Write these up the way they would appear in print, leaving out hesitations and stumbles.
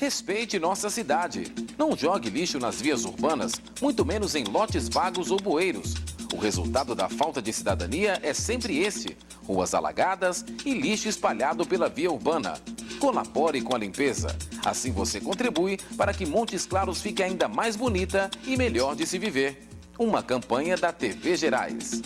Respeite nossa cidade. Não jogue lixo nas vias urbanas, muito menos em lotes vagos ou bueiros. O resultado da falta de cidadania é sempre esse: ruas alagadas e lixo espalhado pela via urbana. Colabore com a limpeza. Assim você contribui para que Montes Claros fique ainda mais bonita e melhor de se viver. Uma campanha da TV Gerais.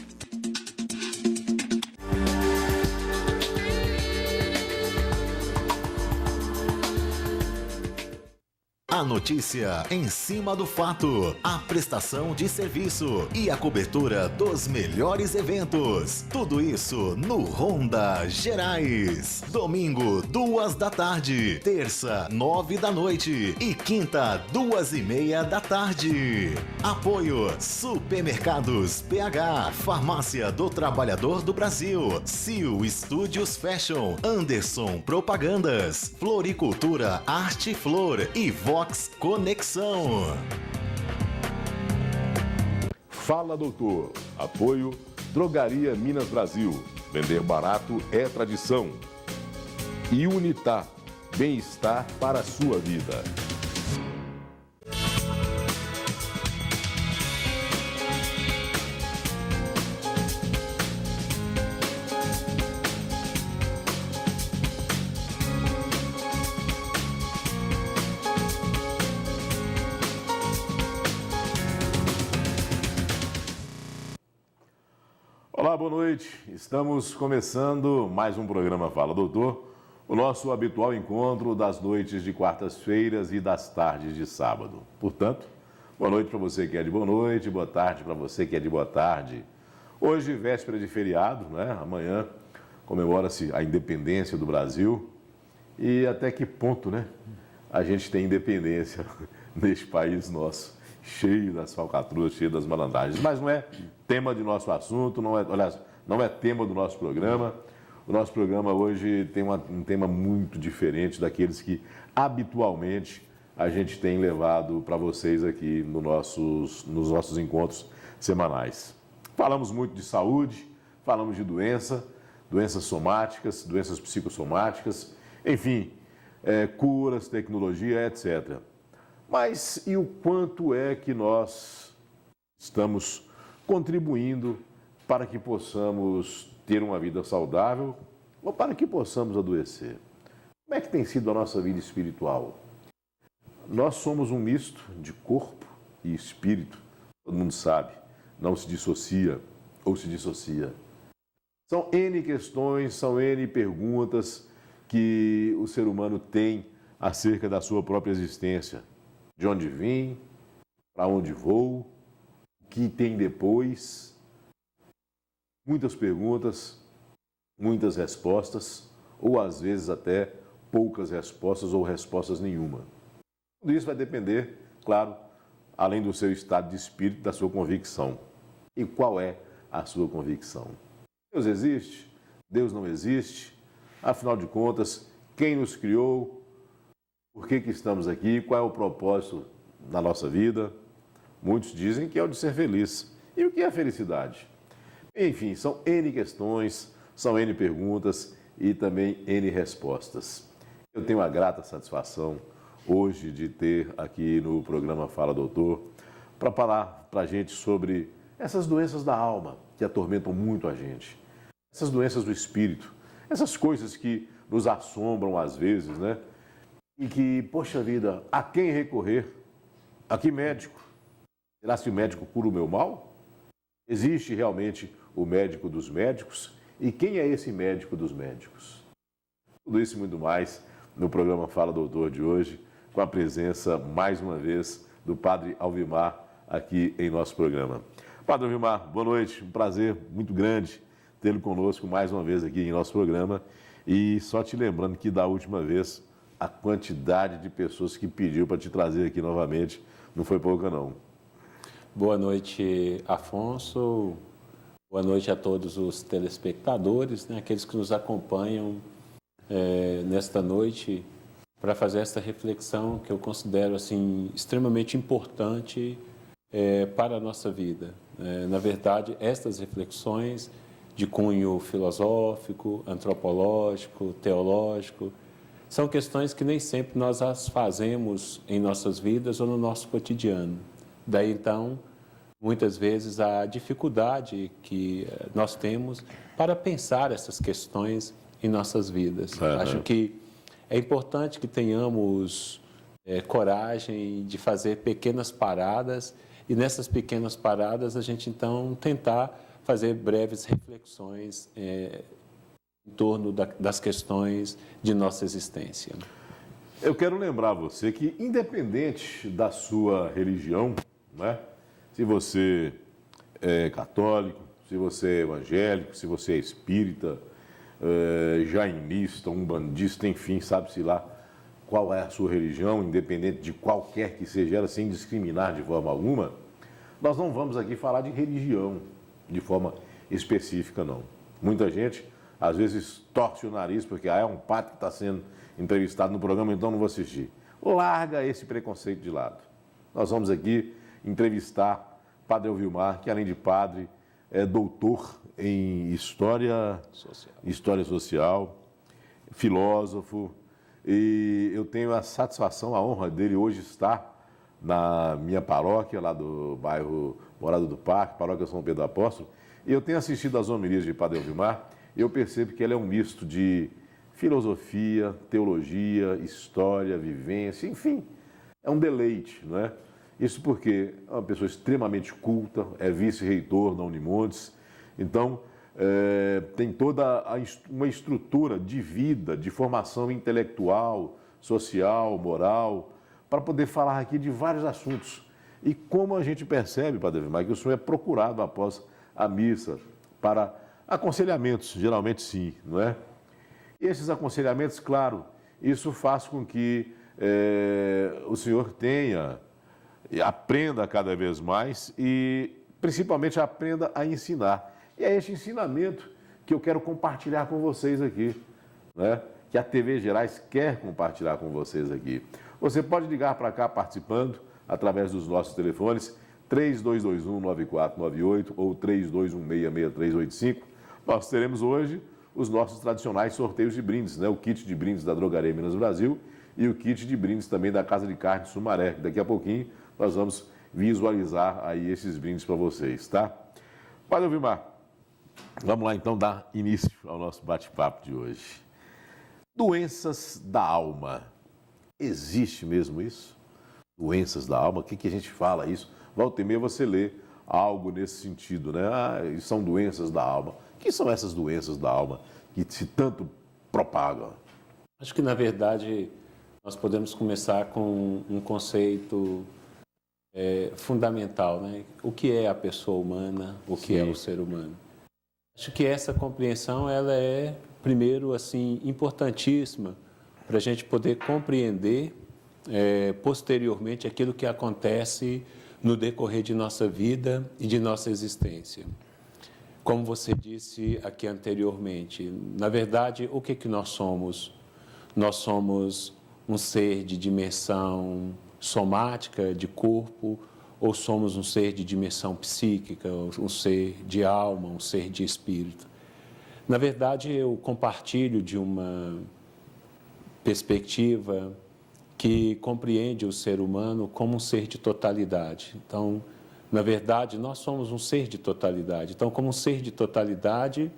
A notícia em cima do fato, a prestação de serviço e a cobertura dos melhores eventos. Tudo isso no Ronda Gerais. Domingo, 14h, terça, 21h e quinta, 14h30. Apoio: Supermercados PH, Farmácia do Trabalhador do Brasil, Sil Studios Fashion, Anderson Propagandas, Floricultura Arte Flor e Vox Conexão. Fala, doutor. Apoio Drogaria Minas Brasil. Vender barato é tradição. E Unitar. Bem-estar para a sua vida. Olá, boa noite. Estamos começando mais um programa Fala Doutor, o nosso habitual encontro das noites de quartas-feiras e das tardes de sábado. Portanto, boa noite para você que é de boa noite, boa tarde para você que é de boa tarde. Hoje, véspera de feriado, né? Amanhã comemora-se a independência do Brasil. E até que ponto, né? A gente tem independência neste país nosso, cheio das falcatruas, cheio das malandragens. Mas não é tema de nosso assunto, não é tema do nosso programa. O nosso programa hoje tem um tema muito diferente daqueles que habitualmente a gente tem levado para vocês aqui nos nossos encontros semanais. Falamos muito de saúde, falamos de doenças somáticas, doenças psicossomáticas, enfim, curas, tecnologia, etc. Mas e o quanto é que nós estamos contribuindo para que possamos ter uma vida saudável ou para que possamos adoecer? Como é que tem sido a nossa vida espiritual? Nós somos um misto de corpo e espírito, todo mundo sabe, não se dissocia ou se dissocia. São N questões, são N perguntas que o ser humano tem acerca da sua própria existência. De onde vim, para onde vou, o que tem depois. Muitas perguntas, muitas respostas, ou às vezes até poucas respostas ou respostas nenhuma. Tudo isso vai depender, claro, além do seu estado de espírito, da sua convicção. E qual é a sua convicção? Deus existe? Deus não existe? Afinal de contas, quem nos criou? Por que estamos aqui? Qual é o propósito da nossa vida? Muitos dizem que é o de ser feliz. E o que é felicidade? Enfim, são N questões, são N perguntas e também N respostas. Eu tenho a grata satisfação hoje de ter aqui no programa Fala Doutor para falar para a gente sobre essas doenças da alma que atormentam muito a gente. Essas doenças do espírito, essas coisas que nos assombram às vezes, né? E que, poxa vida, a quem recorrer? A que médico? Será que o médico cura o meu mal? Existe realmente o médico dos médicos? E quem é esse médico dos médicos? Tudo isso e muito mais no programa Fala Doutor de hoje, com a presença, mais uma vez, do Padre Alvimar aqui em nosso programa. Padre Alvimar, boa noite, um prazer muito grande tê-lo conosco mais uma vez aqui em nosso programa. E só te lembrando que da última vez, a quantidade de pessoas que pediu para te trazer aqui novamente não foi pouca, não. Boa noite, Afonso. Boa noite a todos os telespectadores, né, aqueles que nos acompanham nesta noite para fazer esta reflexão que eu considero assim, extremamente importante para a nossa vida. Na verdade, estas reflexões de cunho filosófico, antropológico, teológico, são questões que nem sempre nós as fazemos em nossas vidas ou no nosso cotidiano. Daí, então, muitas vezes a dificuldade que nós temos para pensar essas questões em nossas vidas. Acho que é importante que tenhamos coragem de fazer pequenas paradas e nessas pequenas paradas a gente então tentar fazer breves reflexões em torno das questões de nossa existência. Eu quero lembrar você que, independente da sua religião, né? Se você é católico, se você é evangélico, se você é espírita, jainista, umbandista, enfim, sabe-se lá qual é a sua religião, independente de qualquer que seja ela, sem discriminar de forma alguma, nós não vamos aqui falar de religião de forma específica, não. Muita gente, às vezes, torce o nariz porque é um padre que está sendo entrevistado no programa, então não vou assistir. Larga esse preconceito de lado. Nós vamos aqui entrevistar Padre Elvimar, que além de padre, é doutor em História Social, filósofo, e eu tenho a satisfação, a honra dele hoje estar na minha paróquia, lá do bairro Morada do Parque, paróquia São Pedro Apóstolo, e eu tenho assistido às homilias de Padre Elvimar, e eu percebo que ele é um misto de filosofia, teologia, história, vivência, enfim, é um deleite, não é? Isso porque é uma pessoa extremamente culta, é vice-reitor da Unimontes, então tem toda uma estrutura de vida, de formação intelectual, social, moral, para poder falar aqui de vários assuntos. E como a gente percebe, Padre Elvimar, que o senhor é procurado após a missa para aconselhamentos, geralmente sim, não é? E esses aconselhamentos, claro, isso faz com que o senhor aprenda cada vez mais e, principalmente, aprenda a ensinar. E é esse ensinamento que eu quero compartilhar com vocês aqui, né? Que a TV Gerais quer compartilhar com vocês aqui. Você pode ligar para cá participando através dos nossos telefones 3221-9498 ou 3216-6385. Nós teremos hoje os nossos tradicionais sorteios de brindes, né? O kit de brindes da Drogaria Minas Brasil e o kit de brindes também da Casa de Carne Sumaré. Daqui a pouquinho nós vamos visualizar aí esses brindes para vocês, tá? Padre Elvimar, vamos lá então dar início ao nosso bate-papo de hoje. Doenças da alma. Existe mesmo isso? Doenças da alma, o que a gente fala isso? Volta e meia você lê algo nesse sentido, né? São doenças da alma. O que são essas doenças da alma que se tanto propagam? Acho que, na verdade, nós podemos começar com um conceito fundamental, né? O que é a pessoa humana, o que é o ser humano. Acho que essa compreensão, ela é, primeiro, assim, importantíssima para a gente poder compreender posteriormente aquilo que acontece no decorrer de nossa vida e de nossa existência. Como você disse aqui anteriormente, na verdade, o que nós somos? Nós somos um ser de dimensão somática, de corpo, ou somos um ser de dimensão psíquica, um ser de alma, um ser de espírito? Na verdade, eu compartilho de uma perspectiva que compreende o ser humano como um ser de totalidade. Então, na verdade, nós somos um ser de totalidade. Então, como um ser de totalidade,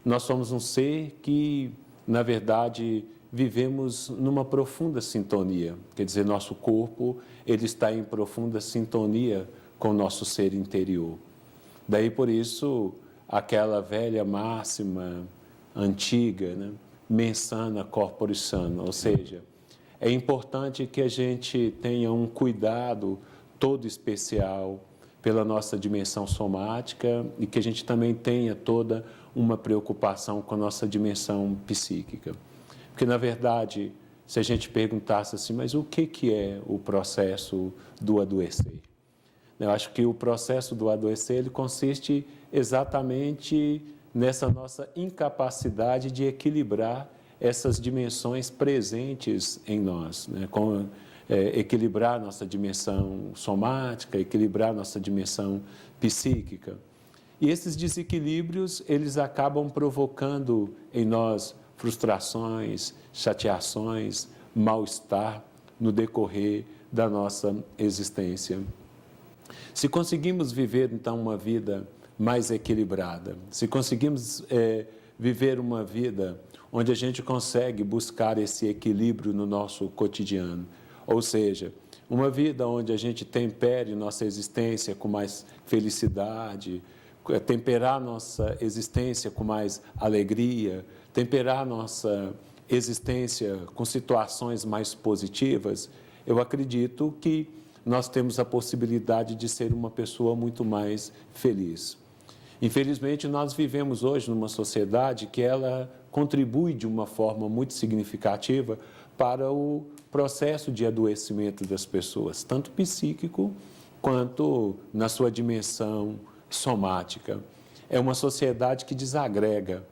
nós somos um ser que, na verdade, vivemos numa profunda sintonia. Quer dizer, nosso corpo, ele está em profunda sintonia com o nosso ser interior. Daí, por isso, aquela velha máxima antiga, né? Mens sana corpore sano, ou seja, é importante que a gente tenha um cuidado todo especial pela nossa dimensão somática e que a gente também tenha toda uma preocupação com a nossa dimensão psíquica. Porque, na verdade, se a gente perguntasse assim, mas o que é o processo do adoecer? Eu acho que o processo do adoecer, ele consiste exatamente nessa nossa incapacidade de equilibrar essas dimensões presentes em nós, né? Equilibrar nossa dimensão somática, equilibrar nossa dimensão psíquica. E esses desequilíbrios, eles acabam provocando em nós frustrações, chateações, mal-estar no decorrer da nossa existência. Se conseguimos viver, então, uma vida mais equilibrada, se conseguimos viver uma vida onde a gente consegue buscar esse equilíbrio no nosso cotidiano, ou seja, uma vida onde a gente tempere nossa existência com mais felicidade, temperar nossa existência com mais alegria, temperar nossa existência com situações mais positivas, eu acredito que nós temos a possibilidade de ser uma pessoa muito mais feliz. Infelizmente, nós vivemos hoje numa sociedade que ela contribui de uma forma muito significativa para o processo de adoecimento das pessoas, tanto psíquico quanto na sua dimensão somática. É uma sociedade que desagrega.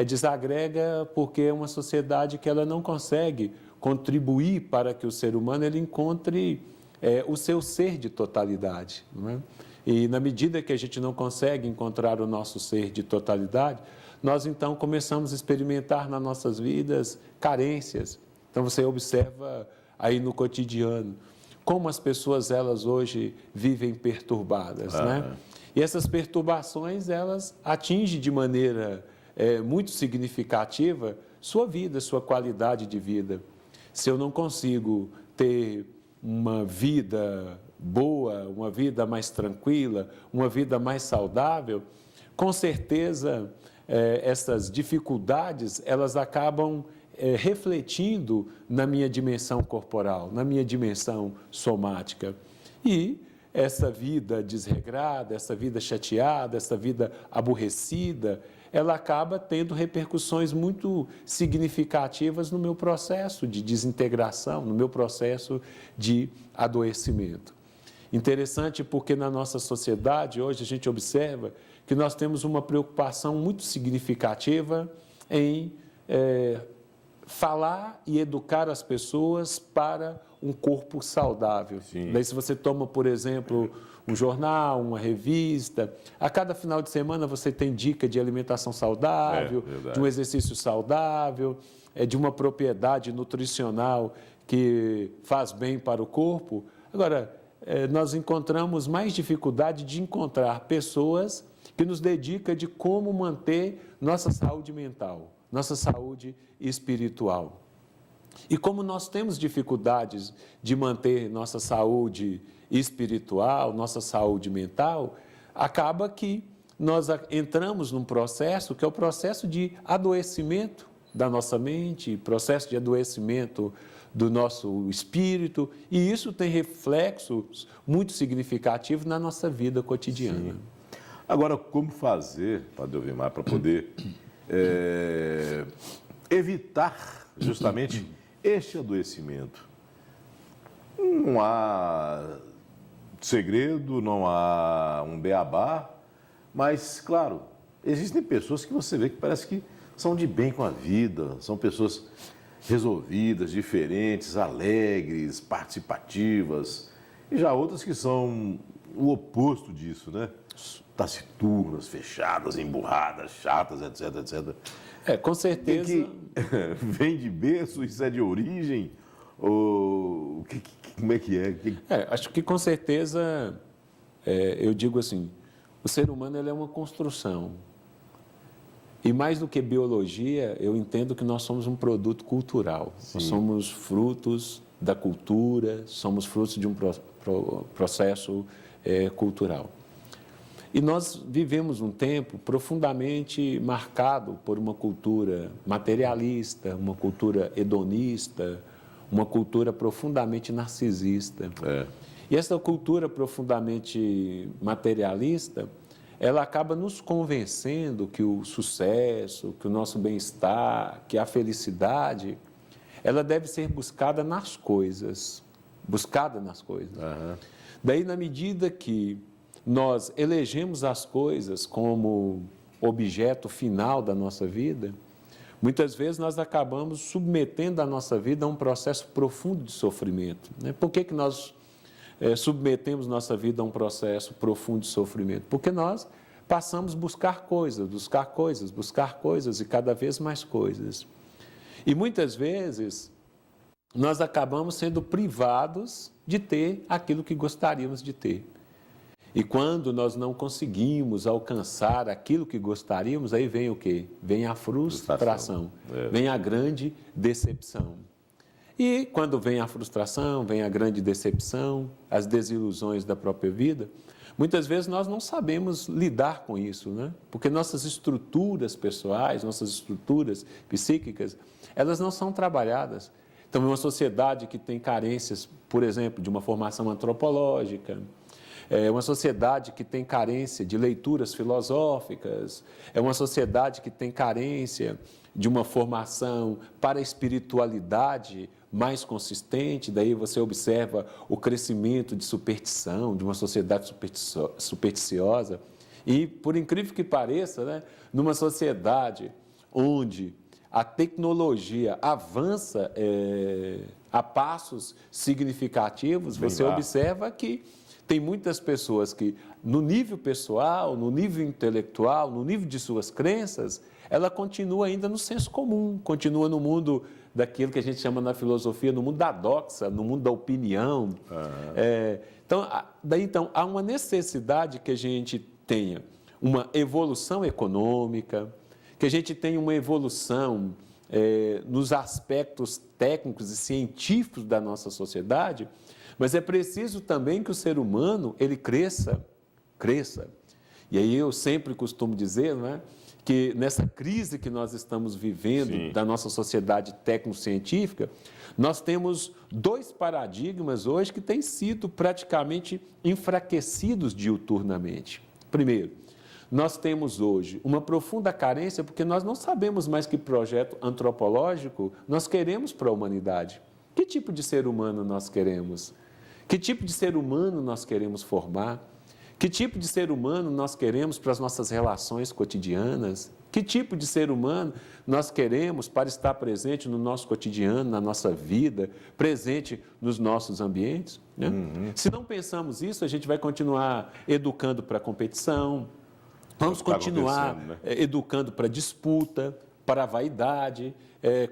Desagrega porque é uma sociedade que ela não consegue contribuir para que o ser humano ele encontre o seu ser de totalidade, não é? E na medida que a gente não consegue encontrar o nosso ser de totalidade, nós então começamos a experimentar nas nossas vidas carências. Então você observa aí no cotidiano como as pessoas elas hoje vivem perturbadas, né? E essas perturbações elas atingem de maneira muito significativa sua vida, sua qualidade de vida. Se eu não consigo ter uma vida boa, uma vida mais tranquila, uma vida mais saudável, com certeza essas dificuldades elas acabam refletindo na minha dimensão corporal, na minha dimensão somática. E essa vida desregrada, essa vida chateada, essa vida aborrecida, ela acaba tendo repercussões muito significativas no meu processo de desintegração, no meu processo de adoecimento. Interessante porque na nossa sociedade, hoje a gente observa que nós temos uma preocupação muito significativa em falar e educar as pessoas para um corpo saudável. Sim. Daí se você toma, por exemplo, um jornal, uma revista, a cada final de semana você tem dica de alimentação saudável, de um exercício saudável, de uma propriedade nutricional que faz bem para o corpo. Agora, nós encontramos mais dificuldade de encontrar pessoas que nos dedicam de como manter nossa saúde mental, nossa saúde espiritual. E como nós temos dificuldades de manter nossa saúde espiritual, nossa saúde mental, acaba que nós entramos num processo que é o processo de adoecimento da nossa mente, processo de adoecimento do nosso espírito, e isso tem reflexos muito significativos na nossa vida cotidiana. Sim. Agora, como fazer, Padre Elvimar, para poder evitar justamente este adoecimento? Não há segredo, não há um beabá, mas, claro, existem pessoas que você vê que parece que são de bem com a vida, são pessoas resolvidas, diferentes, alegres, participativas, e já outras que são o oposto disso, né? Taciturnas, fechadas, emburradas, chatas, etc, etc. Com certeza. Vem de berço, isso é de origem? Ou como é que é? Acho que com certeza, eu digo assim, o ser humano ele é uma construção. E mais do que biologia, eu entendo que nós somos um produto cultural. Sim. Nós somos frutos da cultura, somos frutos de um processo cultural. E nós vivemos um tempo profundamente marcado por uma cultura materialista, uma cultura hedonista, uma cultura profundamente narcisista. E essa cultura profundamente materialista, ela acaba nos convencendo que o sucesso, que o nosso bem-estar, que a felicidade, ela deve ser buscada nas coisas. Uhum. Daí, na medida que nós elegemos as coisas como objeto final da nossa vida, muitas vezes nós acabamos submetendo a nossa vida a um processo profundo de sofrimento. Por que nós submetemos nossa vida a um processo profundo de sofrimento? Porque nós passamos a buscar coisas e cada vez mais coisas. E muitas vezes nós acabamos sendo privados de ter aquilo que gostaríamos de ter. E quando nós não conseguimos alcançar aquilo que gostaríamos, aí vem o quê? Vem a frustração, vem a grande decepção. E quando vem a frustração, vem a grande decepção, as desilusões da própria vida, muitas vezes nós não sabemos lidar com isso, né? Porque nossas estruturas pessoais, nossas estruturas psíquicas, elas não são trabalhadas. Então, é uma sociedade que tem carências, por exemplo, de uma formação antropológica, é uma sociedade que tem carência de leituras filosóficas, é uma sociedade que tem carência de uma formação para a espiritualidade mais consistente, daí você observa o crescimento de superstição, de uma sociedade supersticiosa. E, por incrível que pareça, né, numa sociedade onde a tecnologia avança a passos significativos, você observa que tem muitas pessoas que, no nível pessoal, no nível intelectual, no nível de suas crenças, ela continua ainda no senso comum, continua no mundo daquilo que a gente chama na filosofia, no mundo da doxa, no mundo da opinião. Então, há uma necessidade que a gente tenha uma evolução econômica, que a gente tenha uma evolução nos aspectos técnicos e científicos da nossa sociedade, mas é preciso também que o ser humano ele cresça. E aí eu sempre costumo dizer, não é, que nessa crise que nós estamos vivendo da nossa sociedade técnico-científica, nós temos dois paradigmas hoje que têm sido praticamente enfraquecidos diuturnamente. Primeiro, nós temos hoje uma profunda carência porque nós não sabemos mais que projeto antropológico nós queremos para a humanidade. Que tipo de ser humano nós queremos? Que tipo de ser humano nós queremos formar? Que tipo de ser humano nós queremos para as nossas relações cotidianas? Que tipo de ser humano nós queremos para estar presente no nosso cotidiano, na nossa vida, presente nos nossos ambientes? Né? Se não pensamos isso, a gente vai continuar educando para a competição, vamos continuar educando para a disputa, para a vaidade,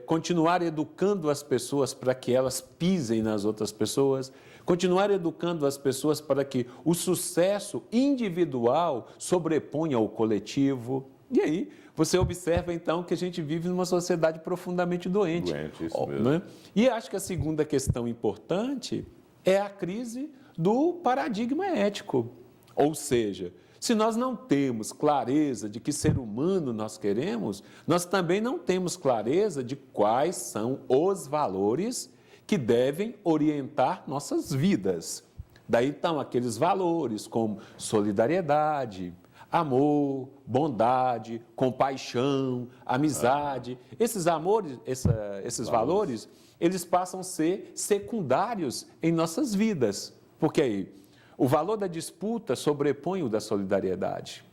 continuar educando as pessoas para que elas pisem nas outras pessoas, continuar educando as pessoas para que o sucesso individual sobreponha ao coletivo. E aí, você observa, então, que a gente vive numa sociedade profundamente doente. Isso mesmo. Né? E acho que a segunda questão importante é a crise do paradigma ético. Ou seja, se nós não temos clareza de que ser humano nós queremos, nós também não temos clareza de quais são os valores que devem orientar nossas vidas. Daí estão aqueles valores como solidariedade, amor, bondade, compaixão, amizade. Esses valores, eles passam a ser secundários em nossas vidas. Porque aí, o valor da disputa sobrepõe o da solidariedade.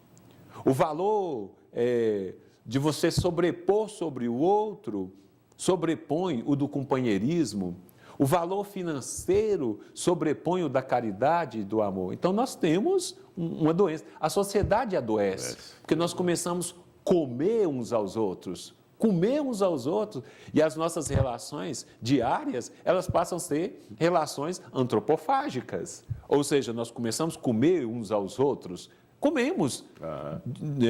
O valor de você sobrepor sobre o outro sobrepõe o do companheirismo. O valor financeiro sobrepõe o da caridade e do amor. Então, nós temos uma doença. A sociedade adoece, porque nós começamos a comer uns aos outros. E as nossas relações diárias, elas passam a ser relações antropofágicas. Ou seja, nós começamos a comer uns aos outros. Comemos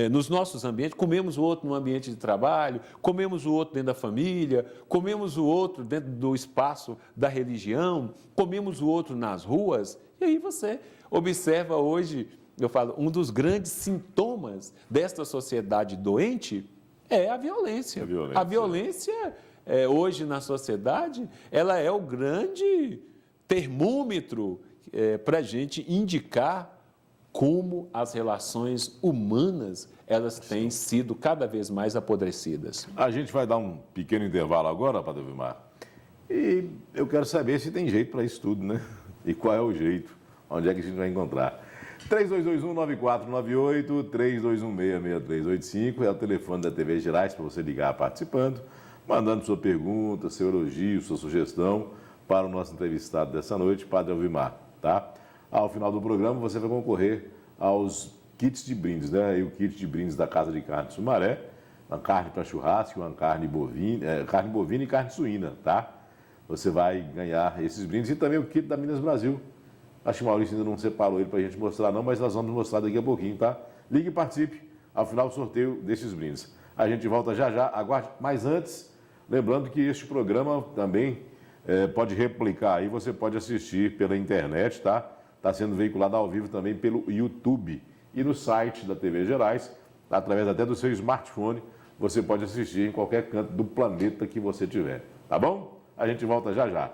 nos nossos ambientes, comemos o outro no ambiente de trabalho, comemos o outro dentro da família, comemos o outro dentro do espaço da religião, comemos o outro nas ruas. E aí você observa hoje, eu falo, um dos grandes sintomas desta sociedade doente é a violência. A violência hoje na sociedade, ela é o grande termômetro para a gente indicar como as relações humanas elas têm sido cada vez mais apodrecidas. A gente vai dar um pequeno intervalo agora, Padre Vilmar, e eu quero saber se tem jeito para isso tudo, né? E qual é o jeito, onde é que a gente vai encontrar. 3221-9498, 3216-6385 é o telefone da TV Gerais para você ligar participando, mandando sua pergunta, seu elogio, sua sugestão para o nosso entrevistado dessa noite, Padre Vilmar, tá? Ao final do programa, você vai concorrer aos kits de brindes, né? E o kit de brindes da Casa de Carne Sumaré, uma carne para churrasco, uma carne bovina e carne suína, tá? Você vai ganhar esses brindes e também o kit da Minas Brasil. Acho que o Maurício ainda não separou ele para a gente mostrar não, mas nós vamos mostrar daqui a pouquinho, tá? Ligue e participe, ao final do sorteio desses brindes. A gente volta já já, aguarde. Mas antes, lembrando que este programa também pode replicar aí, você pode assistir pela internet, tá? Está sendo veiculado ao vivo também pelo YouTube e no site da TV Gerais, através até do seu smartphone, você pode assistir em qualquer canto do planeta que você tiver, tá bom? A gente volta já já.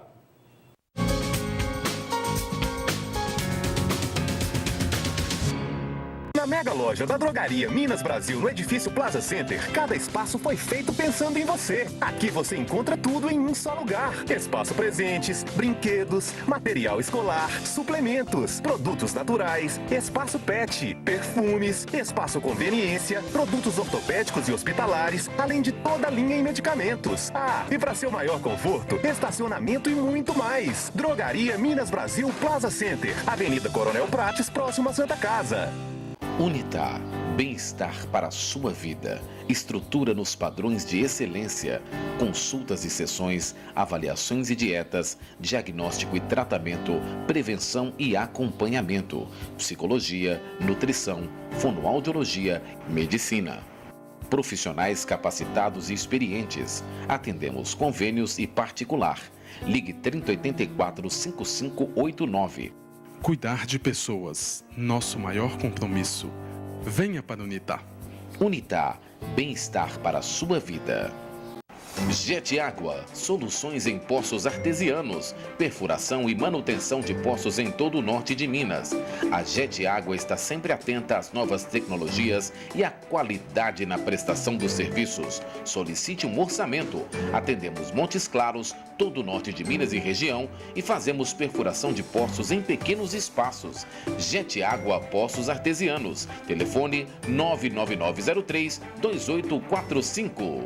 Na mega loja da Drogaria Minas Brasil, no edifício Plaza Center, cada espaço foi feito pensando em você. Aqui você encontra tudo em um só lugar. Espaço presentes, brinquedos, material escolar, suplementos, produtos naturais, espaço pet, perfumes, espaço conveniência, produtos ortopédicos e hospitalares, além de toda a linha em medicamentos. Ah, e para seu maior conforto, estacionamento e muito mais. Drogaria Minas Brasil Plaza Center, Avenida Coronel Prates, próximo à Santa Casa. Unitar, bem-estar para a sua vida, estrutura nos padrões de excelência, consultas e sessões, avaliações e dietas, diagnóstico e tratamento, prevenção e acompanhamento, psicologia, nutrição, fonoaudiologia, medicina. Profissionais capacitados e experientes. Atendemos convênios e particular. Ligue 3084-5589. Cuidar de pessoas, nosso maior compromisso. Venha para Unitar. Unitar, bem-estar para a sua vida. Jet Água, soluções em poços artesianos, perfuração e manutenção de poços em todo o norte de Minas. A Jet Água está sempre atenta às novas tecnologias e à qualidade na prestação dos serviços. Solicite um orçamento. Atendemos Montes Claros, todo o norte de Minas e região e fazemos perfuração de poços em pequenos espaços. Jet Água Poços Artesianos. Telefone 99903-2845.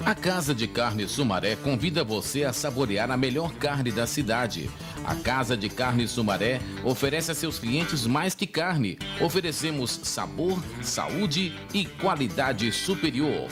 A Casa de Carne Sumaré convida você a saborear a melhor carne da cidade. A Casa de Carne Sumaré oferece a seus clientes mais que carne. Oferecemos sabor, saúde e qualidade superior.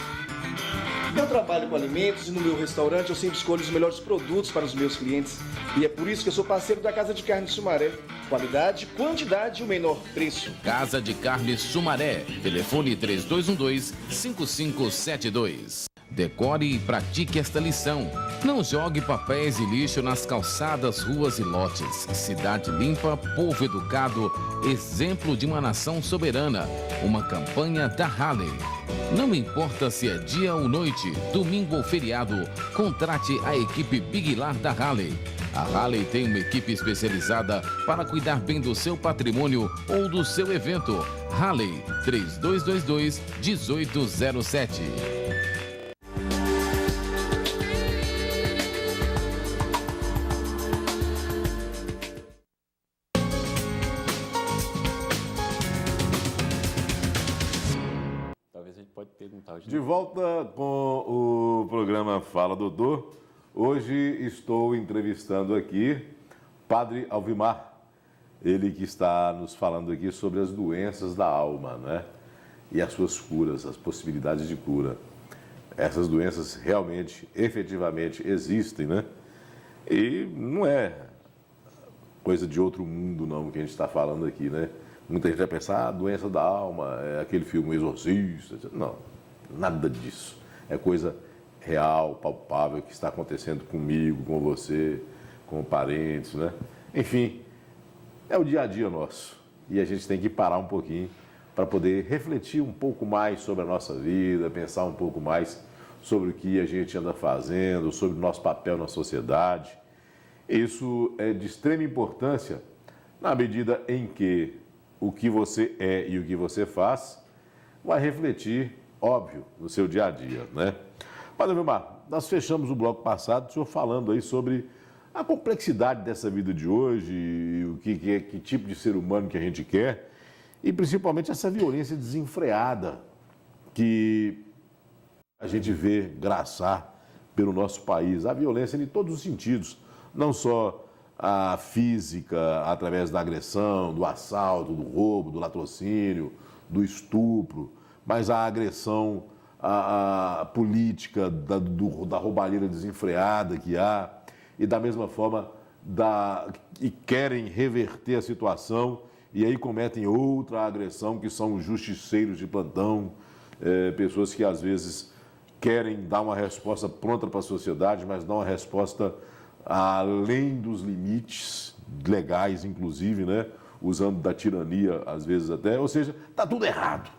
Eu trabalho com alimentos e no meu restaurante eu sempre escolho os melhores produtos para os meus clientes. E é por isso que eu sou parceiro da Casa de Carne Sumaré. Qualidade, quantidade e o menor preço. Casa de Carne Sumaré. Telefone 3212-5572. Decore e pratique esta lição. Não jogue papéis e lixo nas calçadas, ruas e lotes. Cidade limpa, povo educado, exemplo de uma nação soberana. Uma campanha da Halley. Não importa se é dia ou noite, domingo ou feriado, contrate a equipe Big Lar da Halley. A Halley tem uma equipe especializada para cuidar bem do seu patrimônio ou do seu evento. Halley 3222-1807. De volta com o programa Fala Doutor. Hoje estou entrevistando aqui Padre Alvimar, ele que está nos falando aqui sobre as doenças da alma, né? E as suas curas, as possibilidades de cura. Essas doenças realmente, efetivamente existem, né? E não é coisa de outro mundo não que a gente está falando aqui, né? Muita gente vai pensar, doença da alma, é aquele filme O Exorcista. Não, nada disso. É coisa real, palpável, que está acontecendo comigo, com você, com parentes, né? Enfim, é o dia a dia nosso. E a gente tem que parar um pouquinho para poder refletir um pouco mais sobre a nossa vida, pensar um pouco mais sobre o que a gente anda fazendo, sobre o nosso papel na sociedade. Isso é de extrema importância na medida em que o que você é e o que você faz vai refletir, óbvio, no seu dia a dia, né? Padre Vilmar, nós fechamos o bloco passado, o senhor falando aí sobre a complexidade dessa vida de hoje, o que tipo de ser humano que a gente quer, e principalmente essa violência desenfreada que a gente vê graçar pelo nosso país. A violência em todos os sentidos, não só a física, através da agressão, do assalto, do roubo, do latrocínio, do estupro, mas a agressão a política da roubalheira desenfreada que há, e da mesma forma e querem reverter a situação e aí cometem outra agressão, que são os justiceiros de plantão, pessoas que às vezes querem dar uma resposta pronta para a sociedade, mas dão uma resposta além dos limites legais, inclusive, né? Usando da tirania, às vezes até, ou seja, está tudo errado.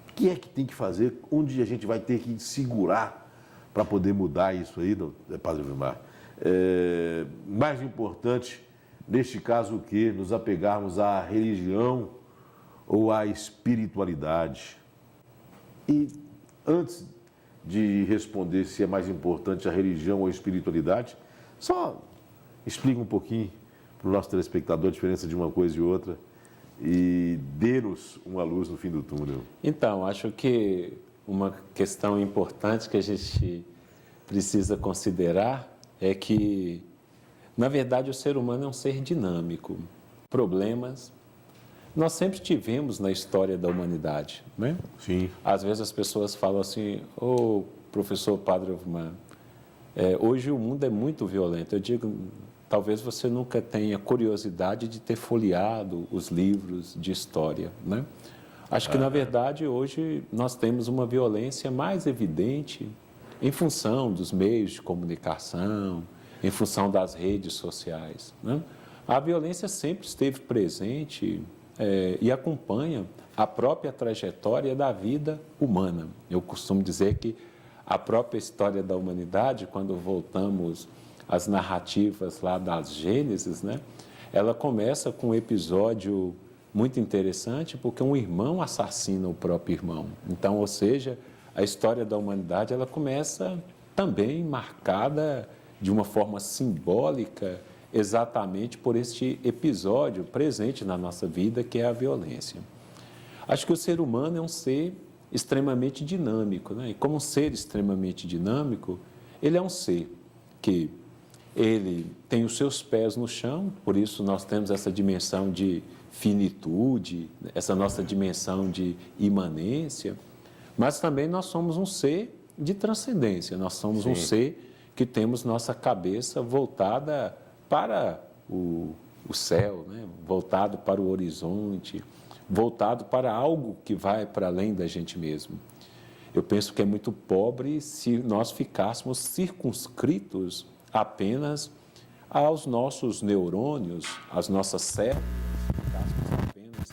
O que é que tem que fazer? Onde a gente vai ter que segurar para poder mudar isso aí, Padre Vilmar? Mais importante, neste caso, o quê? Nos apegarmos à religião ou à espiritualidade. E antes de responder se é mais importante a religião ou a espiritualidade, só explica um pouquinho para o nosso telespectador a diferença de uma coisa e outra e dê-nos uma luz no fim do túnel. Então, acho que uma questão importante que a gente precisa considerar é que, na verdade, o ser humano é um ser dinâmico. Problemas nós sempre tivemos na história da humanidade, né? Sim. Às vezes as pessoas falam assim, professor Padre Vilmar, hoje o mundo é muito violento. Eu digo, talvez você nunca tenha curiosidade de ter folheado os livros de história, né? Acho que, na verdade, hoje nós temos uma violência mais evidente em função dos meios de comunicação, em função das redes sociais, né? A violência sempre esteve presente e acompanha a própria trajetória da vida humana. Eu costumo dizer que a própria história da humanidade, quando voltamos às narrativas lá das Gênesis, né, ela começa com um episódio muito interessante, porque um irmão assassina o próprio irmão. Então, ou seja, a história da humanidade ela começa também marcada de uma forma simbólica, exatamente por este episódio presente na nossa vida, que é a violência. Acho que o ser humano é um ser extremamente dinâmico, né? E como um ser extremamente dinâmico, ele é um ser que ele tem os seus pés no chão, por isso nós temos essa dimensão de finitude, essa nossa dimensão de imanência, mas também nós somos um ser de transcendência, nós somos um ser que temos nossa cabeça voltada para o céu, né? Voltado para o horizonte, voltado para algo que vai para além da gente mesmo. Eu penso que é muito pobre se nós ficássemos circunscritos apenas aos nossos neurônios, às nossas células, ficássemos apenas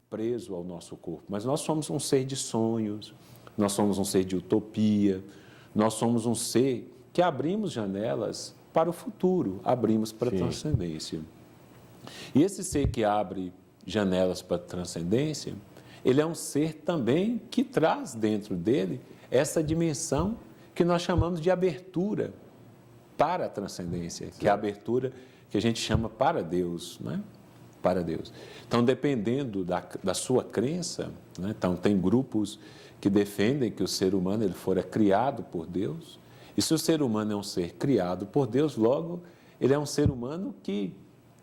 presos ao nosso corpo. Mas nós somos um ser de sonhos, nós somos um ser de utopia, nós somos um ser que abrimos janelas para o futuro, abrimos para a transcendência. E esse ser que abre janelas para a transcendência, ele é um ser também que traz dentro dele essa dimensão que nós chamamos de abertura para a transcendência, que é a abertura que a gente chama para Deus, né? Para Deus. Então, dependendo da sua crença, né? Então, tem grupos que defendem que o ser humano ele fora criado por Deus, e se o ser humano é um ser criado por Deus, logo, ele é um ser humano que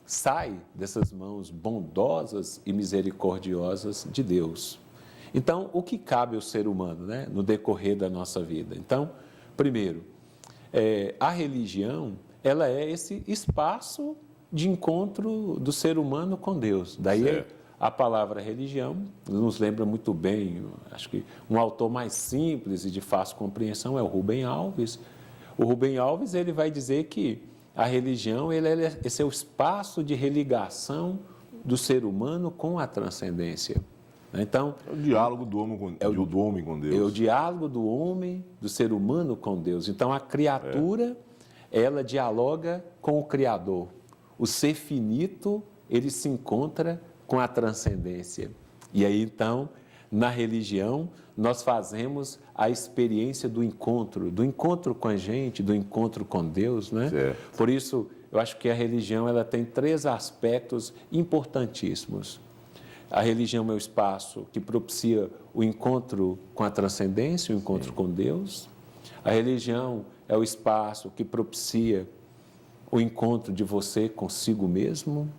sai dessas mãos bondosas e misericordiosas de Deus. Então, o que cabe ao ser humano, né, no decorrer da nossa vida? Então, primeiro, a religião, ela é esse espaço de encontro do ser humano com Deus. Daí a palavra religião nos lembra muito bem, acho que um autor mais simples e de fácil compreensão é o Rubem Alves. O Rubem Alves ele vai dizer que a religião esse é o espaço de religação do ser humano com a transcendência. Então, é o diálogo do homem com Deus. É o diálogo do homem, do ser humano com Deus. Então, a criatura, ela dialoga com o Criador. O ser finito, ele se encontra com a transcendência. E aí, então, na religião, nós fazemos a experiência do encontro com a gente, do encontro com Deus, né? Certo. Por isso, eu acho que a religião ela tem 3 aspectos importantíssimos. A religião é o espaço que propicia o encontro com a transcendência, o encontro com Deus. A religião é o espaço que propicia o encontro de você consigo mesmo.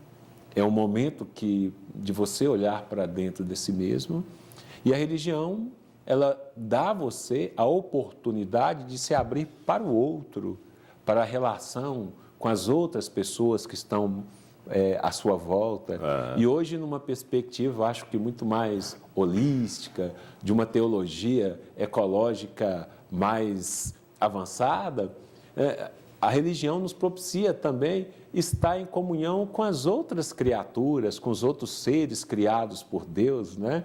É o momento de você olhar para dentro de si mesmo. E a religião ela dá a você a oportunidade de se abrir para o outro, para a relação com as outras pessoas que estão à sua volta. E hoje, numa perspectiva, acho que muito mais holística, de uma teologia ecológica mais avançada, a religião nos propicia também estar em comunhão com as outras criaturas, com os outros seres criados por Deus, né?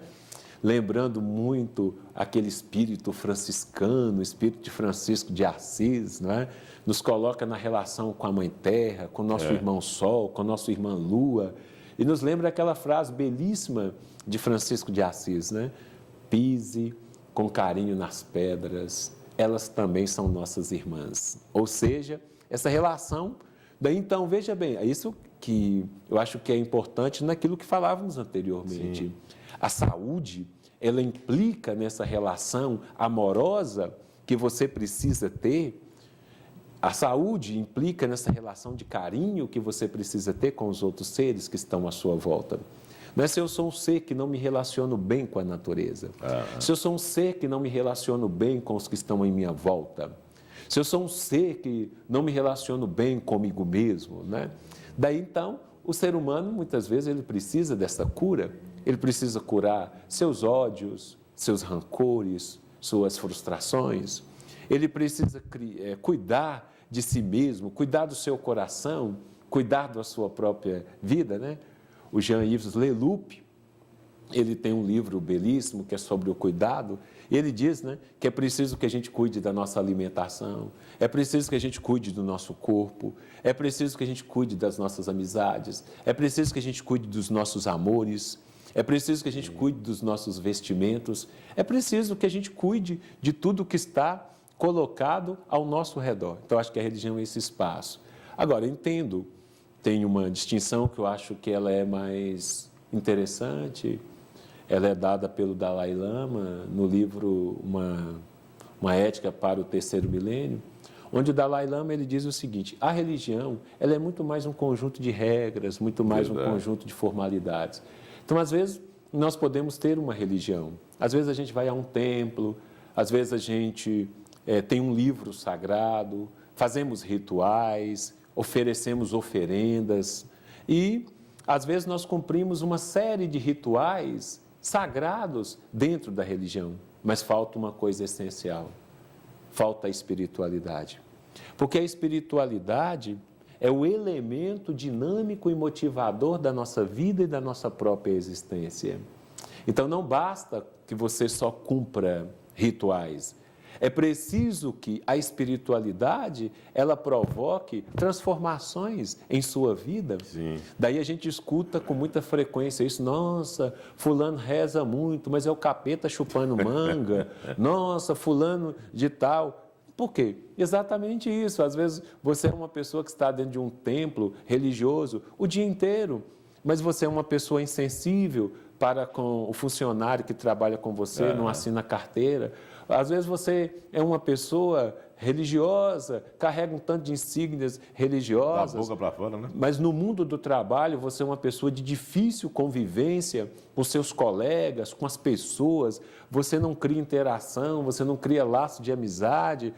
Lembrando muito aquele espírito franciscano, o espírito de Francisco de Assis, né? Nos coloca na relação com a Mãe Terra, com o nosso irmão Sol, com a nossa irmã Lua, e nos lembra aquela frase belíssima de Francisco de Assis, né? Pise com carinho nas pedras, elas também são nossas irmãs. Ou seja, essa relação, daí então, veja bem, é isso que eu acho que é importante naquilo que falávamos anteriormente. Sim. A saúde, ela implica nessa relação amorosa que você precisa ter. A saúde implica nessa relação de carinho que você precisa ter com os outros seres que estão à sua volta. Não é se eu sou um ser que não me relaciono bem com a natureza. Se eu sou um ser que não me relaciono bem com os que estão em minha volta. Se eu sou um ser que não me relaciono bem comigo mesmo, né? Daí, então, o ser humano, muitas vezes, ele precisa dessa cura. Ele precisa curar seus ódios, seus rancores, suas frustrações. Ele precisa cuidar de si mesmo, cuidar do seu coração, cuidar da sua própria vida, né? O Jean-Yves Leloup, ele tem um livro belíssimo que é sobre o cuidado, e ele diz, né, que é preciso que a gente cuide da nossa alimentação, é preciso que a gente cuide do nosso corpo, é preciso que a gente cuide das nossas amizades, é preciso que a gente cuide dos nossos amores, é preciso que a gente cuide dos nossos vestimentos, é preciso que a gente cuide de tudo que está colocado ao nosso redor. Então, acho que a religião é esse espaço. Agora, entendo, tem uma distinção que eu acho que ela é mais interessante, ela é dada pelo Dalai Lama no livro Uma Ética para o Terceiro Milênio, onde o Dalai Lama ele diz o seguinte: a religião ela é muito mais um conjunto de regras, muito mais um conjunto de formalidades. Então, às vezes, nós podemos ter uma religião. Às vezes, a gente vai a um templo, às vezes, a gente tem um livro sagrado, fazemos rituais, oferecemos oferendas e, às vezes, nós cumprimos uma série de rituais sagrados dentro da religião, mas falta uma coisa essencial, falta a espiritualidade. Porque a espiritualidade é o elemento dinâmico e motivador da nossa vida e da nossa própria existência. Então, não basta que você só cumpra rituais. É preciso que a espiritualidade, ela provoque transformações em sua vida. Sim. Daí a gente escuta com muita frequência isso: nossa, fulano reza muito, mas é o capeta chupando manga. Nossa, fulano de tal. Por quê? Exatamente isso. Às vezes você é uma pessoa que está dentro de um templo religioso o dia inteiro, mas você é uma pessoa insensível para com o funcionário que trabalha com você, não assina carteira. Às vezes você é uma pessoa religiosa, carrega um tanto de insígnias religiosas. Da boca para fora, né? Mas no mundo do trabalho você é uma pessoa de difícil convivência com seus colegas, com as pessoas. Você não cria interação, você não cria laço de amizade.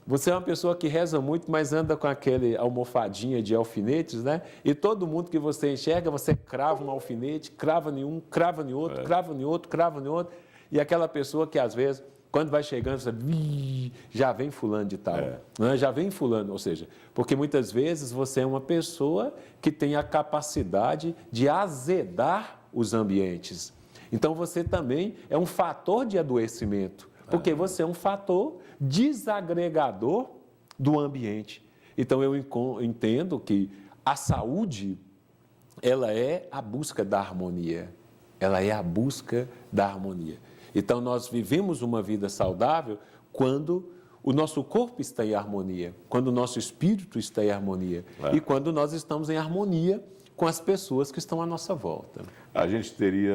Você é uma pessoa que reza muito, mas anda com aquele almofadinha de alfinetes, né? E todo mundo que você enxerga, você crava um alfinete, crava em um, crava em outro, crava em outro, crava em outro. E aquela pessoa que, às vezes, quando vai chegando, você já vem fulano de tal, né? Já vem fulano, ou seja, porque muitas vezes você é uma pessoa que tem a capacidade de azedar os ambientes. Então, você também é um fator de adoecimento, porque você é um fator desagregador do ambiente. Então, eu entendo que a saúde, ela é a busca da harmonia. Ela é a busca da harmonia. Então, nós vivemos uma vida saudável quando o nosso corpo está em harmonia, quando o nosso espírito está em harmonia e quando nós estamos em harmonia com as pessoas que estão à nossa volta. A gente teria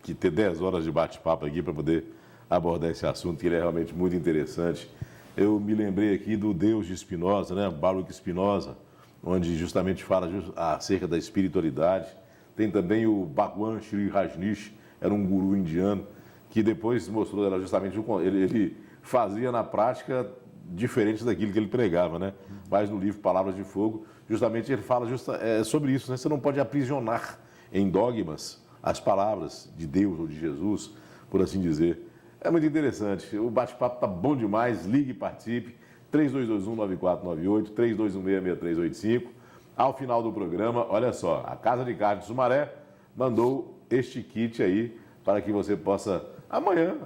que ter 10 horas de bate-papo aqui para poder abordar esse assunto, que ele é realmente muito interessante. Eu me lembrei aqui do Deus de Spinoza, né? Baruch Spinoza, onde justamente fala acerca da espiritualidade. Tem também o Bhagwan Sri Rajneesh, era um guru indiano, que depois mostrou, era justamente ele fazia na prática diferente daquilo que ele pregava, né? Mas no livro Palavras de Fogo, justamente ele fala sobre isso, né? Você não pode aprisionar em dogmas as palavras de Deus ou de Jesus, por assim dizer. É muito interessante, o bate-papo tá bom demais, ligue e participe, 3221-9498, 3216-6385. Ao final do programa, olha só, a Casa de Carne de Sumaré mandou este kit aí para que você possa, amanhã,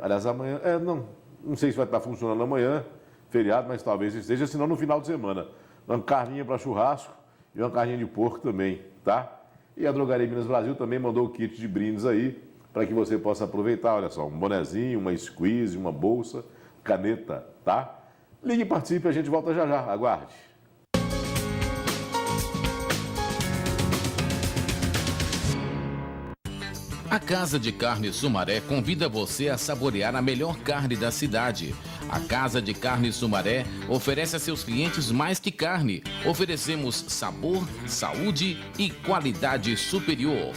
não sei se vai estar funcionando amanhã, feriado, mas talvez esteja, senão no final de semana. Uma carninha para churrasco e uma carninha de porco também, tá? E a Drogaria Minas Brasil também mandou o kit de brindes aí, para que você possa aproveitar, olha só, um bonezinho, uma squeeze, uma bolsa, caneta, tá? Ligue e participe, a gente volta já já, aguarde. A Casa de Carne Sumaré convida você a saborear a melhor carne da cidade. A Casa de Carne Sumaré oferece a seus clientes mais que carne. Oferecemos sabor, saúde e qualidade superior.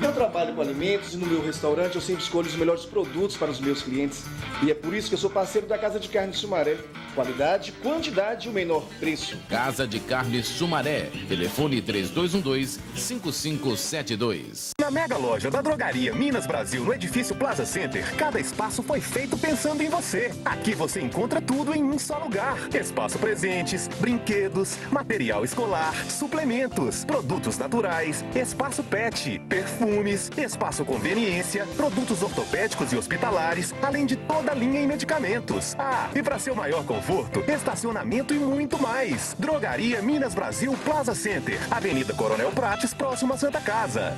Eu trabalho com alimentos e no meu restaurante eu sempre escolho os melhores produtos para os meus clientes. E é por isso que eu sou parceiro da Casa de Carne Sumaré. Qualidade, quantidade e o menor preço. Casa de Carne Sumaré. Telefone 3212-5572. Na mega loja da Drogaria Minas Brasil, no edifício Plaza Center, cada espaço foi feito pensando em você. Aqui você encontra tudo em um só lugar. Espaço presentes, brinquedos, material escolar, suplementos, produtos naturais, espaço pet, perfumes, espaço conveniência, produtos ortopédicos e hospitalares, além de toda a linha em medicamentos. Ah, e para seu maior conforto, estacionamento e muito mais. Drogaria Minas Brasil Plaza Center, Avenida Coronel Prates, próximo à Santa Casa.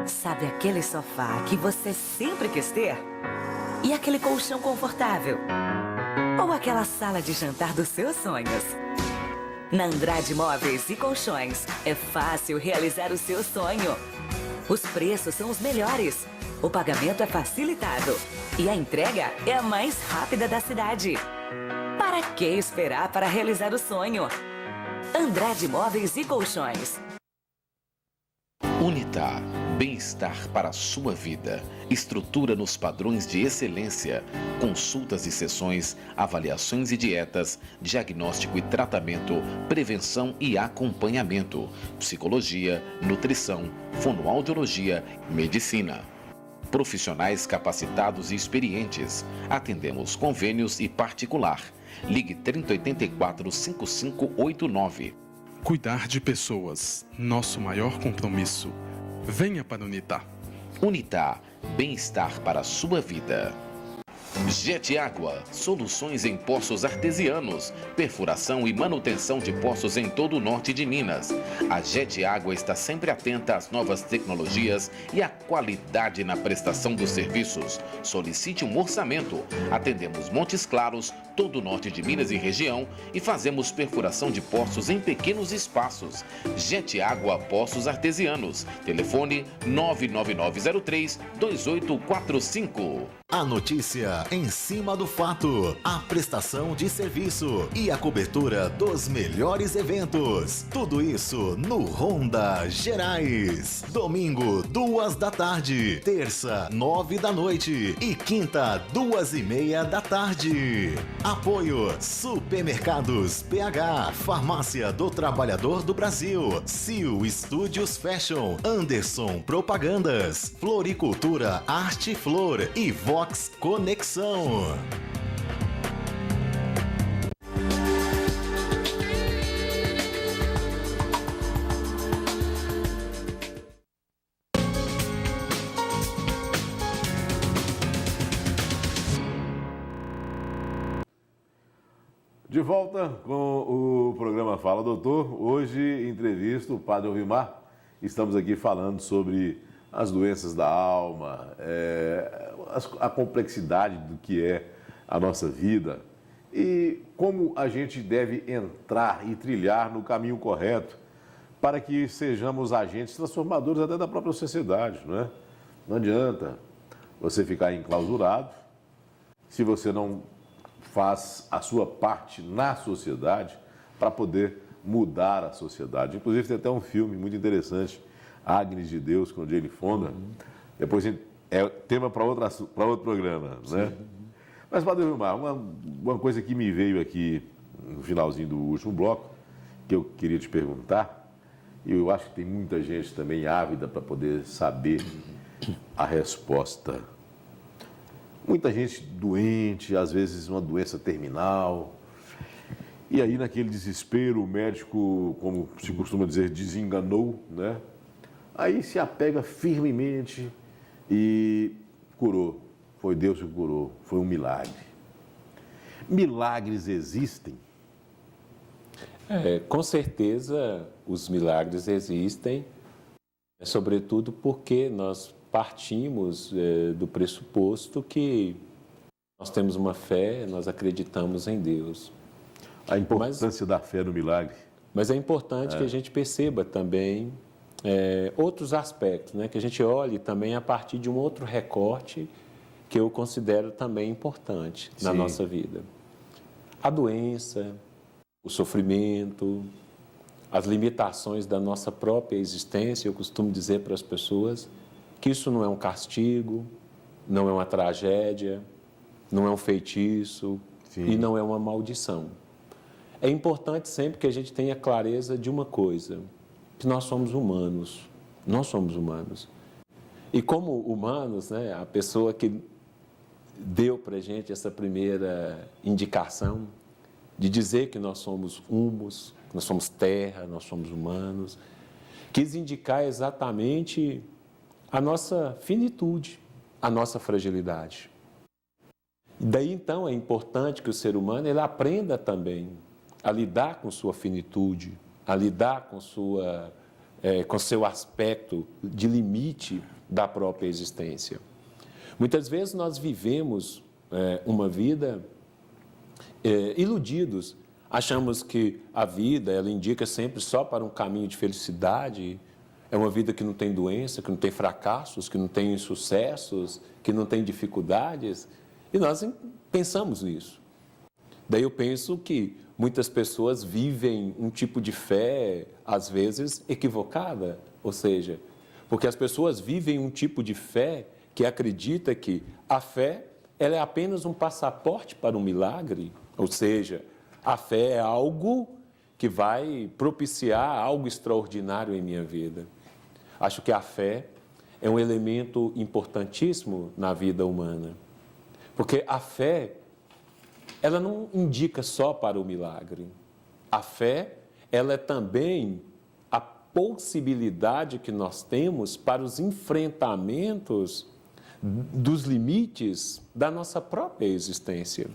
Sabe aquele sofá que você sempre quis ter? E aquele colchão confortável? Ou aquela sala de jantar dos seus sonhos? Na Andrade Móveis e Colchões, é fácil realizar o seu sonho. Os preços são os melhores, o pagamento é facilitado e a entrega é a mais rápida da cidade. Para que esperar para realizar o sonho? Andrade Móveis e Colchões. Unitar, bem-estar para a sua vida. Estrutura nos padrões de excelência. Consultas e sessões, avaliações e dietas, diagnóstico e tratamento, prevenção e acompanhamento, psicologia, nutrição, fonoaudiologia, medicina. Profissionais capacitados e experientes. Atendemos convênios e particular. Ligue 3084-5589. Cuidar de pessoas, nosso maior compromisso. Venha para Unitar. Unitar, bem-estar para a sua vida. Jet Água, soluções em poços artesianos, perfuração e manutenção de poços em todo o norte de Minas. A Jet Água está sempre atenta às novas tecnologias e à qualidade na prestação dos serviços. Solicite um orçamento. Atendemos Montes Claros, todo o norte de Minas e região e fazemos perfuração de poços em pequenos espaços. Jet Água, poços artesianos. Telefone 99903-2845. A notícia em cima do fato, a prestação de serviço e a cobertura dos melhores eventos. Tudo isso no Ronda Gerais. Domingo, 2 da tarde. Terça, 9 da noite. E quinta, 2:30 da tarde. Apoio: Supermercados PH, Farmácia do Trabalhador do Brasil, Sil Studios Fashion, Anderson Propagandas, Floricultura Arte Flor e Vox Conexão. De volta com o programa Fala Doutor. Hoje, entrevista o Padre Elvimar. Estamos aqui falando sobre as doenças da alma, a complexidade do que é a nossa vida e como a gente deve entrar e trilhar no caminho correto para que sejamos agentes transformadores até da própria sociedade, não é? Não adianta você ficar enclausurado se você não faz a sua parte na sociedade para poder mudar a sociedade. Inclusive tem até um filme muito interessante, Agnes de Deus, com o Jane Fonda. Depois é tema para outro programa, né? Mas, Padre Vilmar, uma coisa que me veio aqui no finalzinho do último bloco, que eu queria te perguntar, e eu acho que tem muita gente também ávida para poder saber a resposta. Muita gente doente, às vezes uma doença terminal, e aí naquele desespero o médico, como se costuma dizer, desenganou, né? Aí se apega firmemente e curou. Foi Deus que curou, foi um milagre. Milagres existem? Com certeza os milagres existem, sobretudo porque nós partimos do pressuposto que nós temos uma fé, nós acreditamos em Deus. A importância da fé no milagre. Mas é importante que a gente perceba também outros aspectos, né? Que a gente olhe também a partir de um outro recorte que eu considero também importante na nossa vida. A doença, o sofrimento, as limitações da nossa própria existência. Eu costumo dizer para as pessoas que isso não é um castigo, não é uma tragédia, não é um feitiço e não é uma maldição. É importante sempre que a gente tenha clareza de uma coisa, que nós somos humanos. Nós somos humanos. E como humanos, né, a pessoa que deu para a gente essa primeira indicação de dizer que nós somos humus, nós somos terra, nós somos humanos, quis indicar exatamente a nossa finitude, a nossa fragilidade. E daí, então, é importante que o ser humano ele aprenda também a lidar com sua finitude, a lidar com seu aspecto de limite da própria existência. Muitas vezes nós vivemos uma vida iludidos, achamos que a vida ela indica sempre só para um caminho de felicidade, é uma vida que não tem doença, que não tem fracassos, que não tem insucessos, que não tem dificuldades, e nós pensamos nisso. Daí eu penso que muitas pessoas vivem um tipo de fé, às vezes, equivocada. Ou seja, porque as pessoas vivem um tipo de fé que acredita que a fé ela é apenas um passaporte para um milagre. Ou seja, a fé é algo que vai propiciar algo extraordinário em minha vida. Acho que a fé é um elemento importantíssimo na vida humana. Porque a fé ela não indica só para o milagre. A fé, ela é também a possibilidade que nós temos para os enfrentamentos dos limites da nossa própria existência.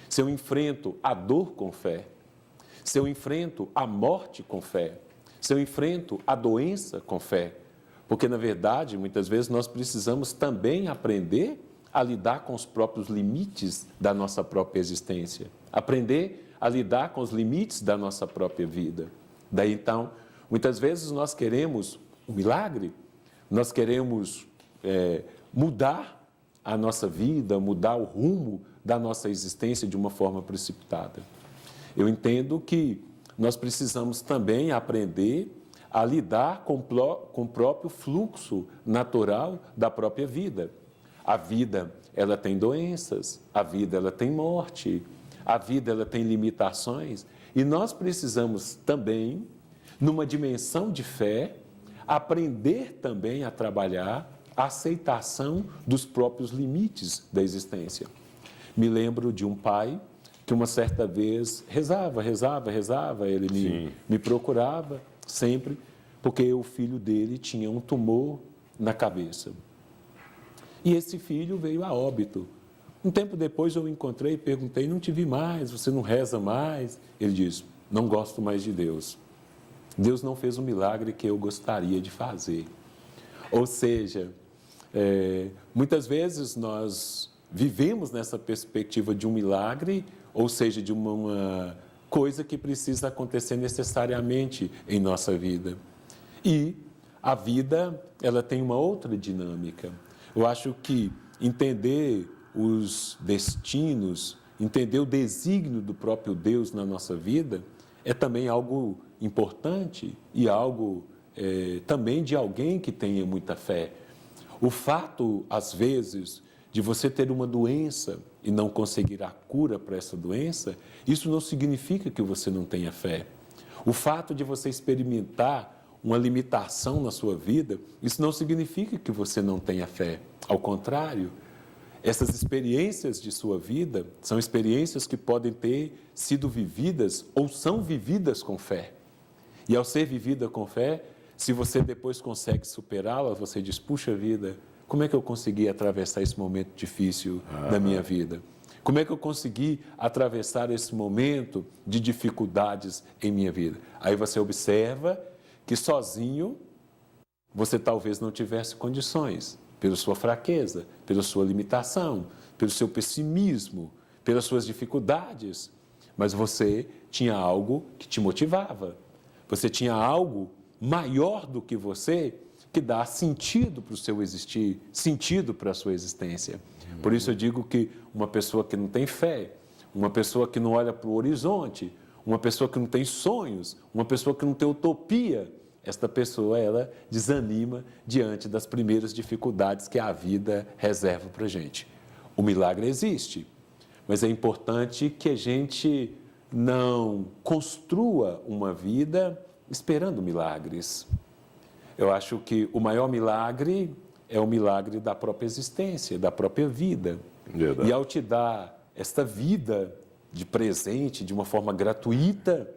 Se eu enfrento a dor com fé, se eu enfrento a morte com fé, se eu enfrento a doença com fé, porque, na verdade, muitas vezes nós precisamos também aprender a lidar com os próprios limites da nossa própria existência, aprender a lidar com os limites da nossa própria vida. Daí, então, muitas vezes nós queremos um milagre, nós queremos mudar a nossa vida, mudar o rumo da nossa existência de uma forma precipitada. Eu entendo que nós precisamos também aprender a lidar com o próprio fluxo natural da própria vida. A vida, ela tem doenças, a vida, ela tem morte, a vida, ela tem limitações. E nós precisamos também, numa dimensão de fé, aprender também a trabalhar a aceitação dos próprios limites da existência. Me lembro de um pai que uma certa vez rezava, ele me procurava sempre, porque o filho dele tinha um tumor na cabeça. E esse filho veio a óbito. Um tempo depois eu o encontrei e perguntei, não te vi mais, você não reza mais? Ele disse, não gosto mais de Deus. Deus não fez o milagre que eu gostaria de fazer. Ou seja, muitas vezes nós vivemos nessa perspectiva de um milagre, ou seja, de uma coisa que precisa acontecer necessariamente em nossa vida. E a vida, ela tem uma outra dinâmica. Eu acho que entender os destinos, entender o desígnio do próprio Deus na nossa vida é também algo importante e algo também de alguém que tenha muita fé. O fato, às vezes, de você ter uma doença e não conseguir a cura para essa doença, isso não significa que você não tenha fé. O fato de você experimentar uma limitação na sua vida, isso não significa que você não tenha fé. Ao contrário, essas experiências de sua vida são experiências que podem ter sido vividas ou são vividas com fé. E ao ser vivida com fé, se você depois consegue superá-la, você diz, puxa vida, como é que eu consegui atravessar esse momento difícil da minha vida? Como é que eu consegui atravessar esse momento de dificuldades em minha vida? Aí você observa que sozinho você talvez não tivesse condições, pela sua fraqueza, pela sua limitação, pelo seu pessimismo, pelas suas dificuldades, mas você tinha algo que te motivava, você tinha algo maior do que você que dá sentido para o seu existir, sentido para a sua existência. Por isso eu digo que uma pessoa que não tem fé, uma pessoa que não olha para o horizonte, uma pessoa que não tem sonhos, uma pessoa que não tem utopia, esta pessoa, ela desanima diante das primeiras dificuldades que a vida reserva para a gente. O milagre existe, mas é importante que a gente não construa uma vida esperando milagres. Eu acho que o maior milagre é o milagre da própria existência, da própria vida. Verdade. E ao te dar esta vida de presente, de uma forma gratuita,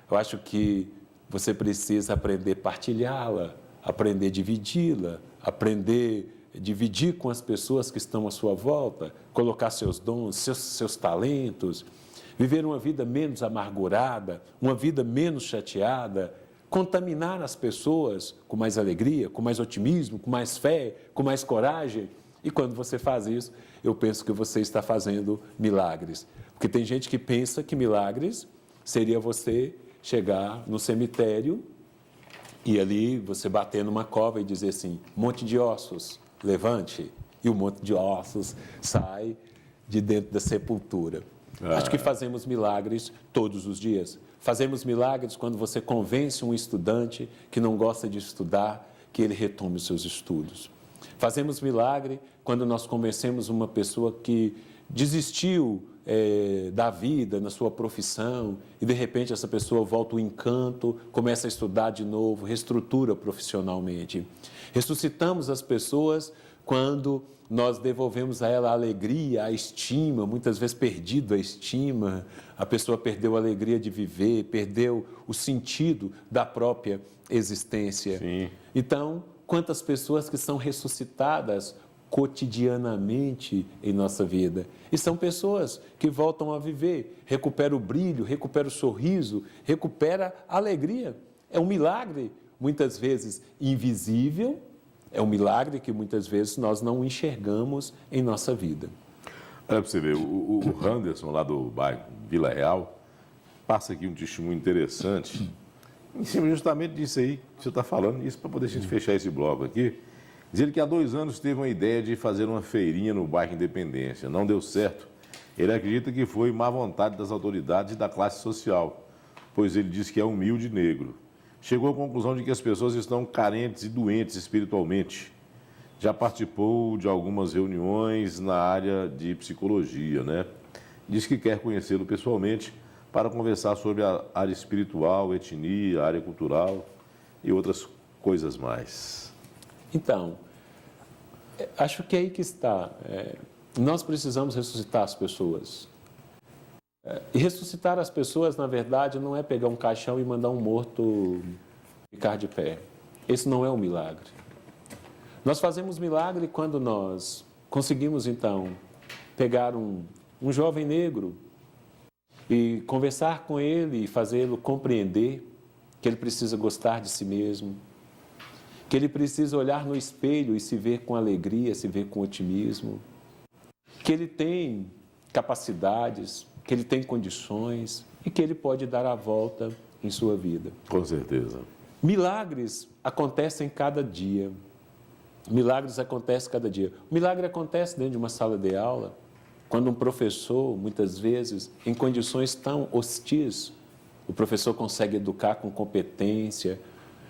eu acho que você precisa aprender a partilhá-la, aprender a dividi-la, aprender a dividir com as pessoas que estão à sua volta, colocar seus dons, seus talentos, viver uma vida menos amargurada, uma vida menos chateada, contaminar as pessoas com mais alegria, com mais otimismo, com mais fé, com mais coragem. E quando você faz isso, eu penso que você está fazendo milagres. Porque tem gente que pensa que milagres seria você chegar no cemitério e ali você bater numa cova e dizer assim, monte de ossos, levante, e o monte de ossos sai de dentro da sepultura. Acho que fazemos milagres todos os dias. Fazemos milagres quando você convence um estudante que não gosta de estudar, que ele retome os seus estudos. Fazemos milagre quando nós convencemos uma pessoa que desistiu da vida, na sua profissão, e de repente essa pessoa volta ao encanto, começa a estudar de novo, reestrutura profissionalmente. Ressuscitamos as pessoas quando nós devolvemos a ela a alegria, a estima, muitas vezes perdido a estima, a pessoa perdeu a alegria de viver, perdeu o sentido da própria existência. Sim. Então, quantas pessoas que são ressuscitadas cotidianamente em nossa vida. E são pessoas que voltam a viver, recupera o brilho, recupera o sorriso, recupera a alegria. É um milagre, muitas vezes invisível, é um milagre que muitas vezes nós não enxergamos em nossa vida. Olha para você ver, o Anderson, lá do bairro Vila Real, passa aqui um testemunho interessante, em cima justamente disso aí que você está falando, isso para poder a gente fechar esse bloco aqui. Diz ele que há 2 anos teve uma ideia de fazer uma feirinha no bairro Independência. Não deu certo. Ele acredita que foi má vontade das autoridades e da classe social, pois ele diz que é humilde negro. Chegou à conclusão de que as pessoas estão carentes e doentes espiritualmente. Já participou de algumas reuniões na área de psicologia, né? Diz que quer conhecê-lo pessoalmente para conversar sobre a área espiritual, etnia, área cultural e outras coisas mais. Então, acho que é aí que está. Nós precisamos ressuscitar as pessoas. E ressuscitar as pessoas, na verdade, não é pegar um caixão e mandar um morto ficar de pé. Esse não é um milagre. Nós fazemos milagre quando nós conseguimos, então, pegar um jovem negro e conversar com ele e fazê-lo compreender que ele precisa gostar de si mesmo, que ele precisa olhar no espelho e se ver com alegria, se ver com otimismo, que ele tem capacidades, que ele tem condições e que ele pode dar a volta em sua vida. Com certeza. Milagres acontecem cada dia. Milagres acontecem cada dia. O milagre acontece dentro de uma sala de aula, quando um professor, muitas vezes, em condições tão hostis, o professor consegue educar com competência,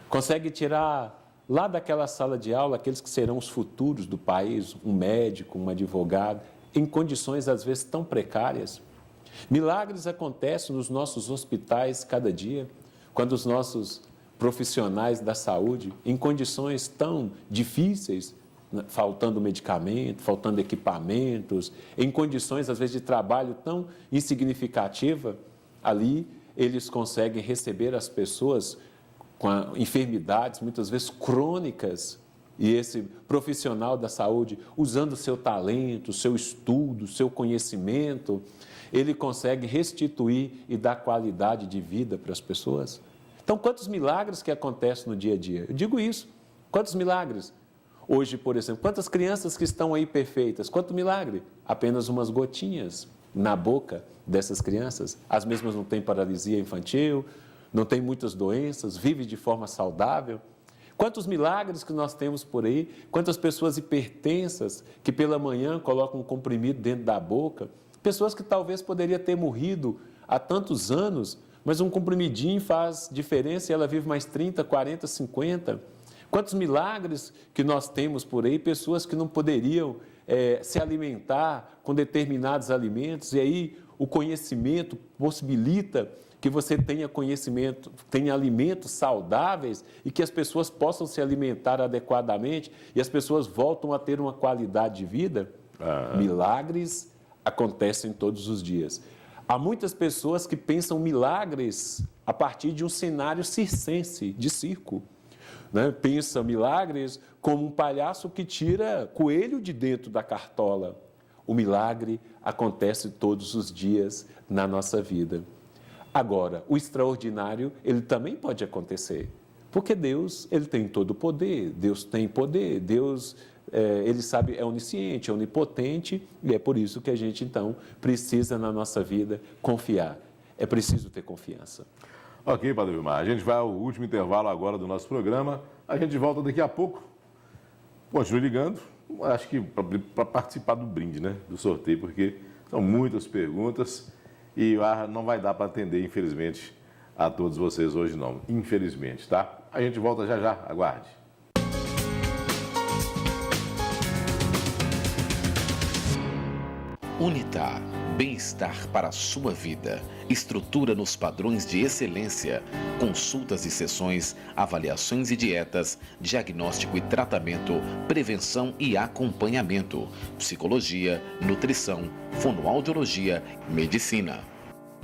consegue tirar lá daquela sala de aula, aqueles que serão os futuros do país, um médico, um advogado, em condições às vezes tão precárias. Milagres acontecem nos nossos hospitais cada dia, quando os nossos profissionais da saúde, em condições tão difíceis, faltando medicamento, faltando equipamentos, em condições às vezes de trabalho tão insignificativa, ali eles conseguem receber as pessoas com enfermidades, muitas vezes crônicas, e esse profissional da saúde, usando o seu talento, o seu estudo, o seu conhecimento, ele consegue restituir e dar qualidade de vida para as pessoas. Então, quantos milagres que acontecem no dia a dia? Eu digo isso, quantos milagres? Hoje, por exemplo, quantas crianças que estão aí perfeitas? Quanto milagre? Apenas umas gotinhas na boca dessas crianças. As mesmas não têm paralisia infantil, não têm muitas doenças, vivem de forma saudável. Quantos milagres que nós temos por aí, quantas pessoas hipertensas que pela manhã colocam um comprimido dentro da boca, pessoas que talvez poderiam ter morrido há tantos anos, mas um comprimidinho faz diferença e ela vive mais 30, 40, 50. Quantos milagres que nós temos por aí, pessoas que não poderiam se alimentar com determinados alimentos, e aí o conhecimento possibilita que você tenha conhecimento, tenha alimentos saudáveis e que as pessoas possam se alimentar adequadamente e as pessoas voltam a ter uma qualidade de vida. Milagres acontecem todos os dias. Há muitas pessoas que pensam milagres a partir de um cenário circense, de circo. Né? Pensa milagres como um palhaço que tira coelho de dentro da cartola. O milagre acontece todos os dias na nossa vida. Agora, o extraordinário, ele também pode acontecer, porque Deus, ele tem todo o poder, Deus tem poder, Deus, ele sabe, é onisciente, é onipotente, e é por isso que a gente, então, precisa na nossa vida confiar. É preciso ter confiança. Ok, Padre Vilmar, a gente vai ao último intervalo agora do nosso programa, a gente volta daqui a pouco. Continue ligando, acho que para participar do brinde, né, do sorteio, porque são muitas perguntas. E não vai dar para atender, infelizmente, a todos vocês hoje não. Infelizmente, tá? A gente volta já já, aguarde. Unitar, bem-estar para a sua vida. Estrutura nos padrões de excelência. Consultas e sessões, avaliações e dietas, diagnóstico e tratamento, prevenção e acompanhamento, psicologia, nutrição, fonoaudiologia, medicina.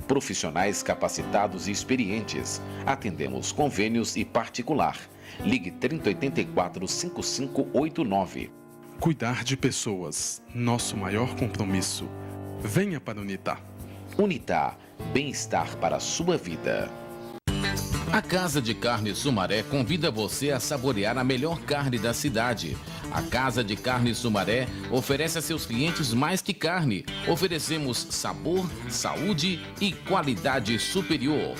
Profissionais capacitados e experientes. Atendemos convênios e particular. Ligue 3084-5589. Cuidar de pessoas, nosso maior compromisso. Venha para Unitar. Unitar, bem-estar para a sua vida. A Casa de Carne Sumaré convida você a saborear a melhor carne da cidade. A Casa de Carne Sumaré oferece a seus clientes mais que carne. Oferecemos sabor, saúde e qualidade superior.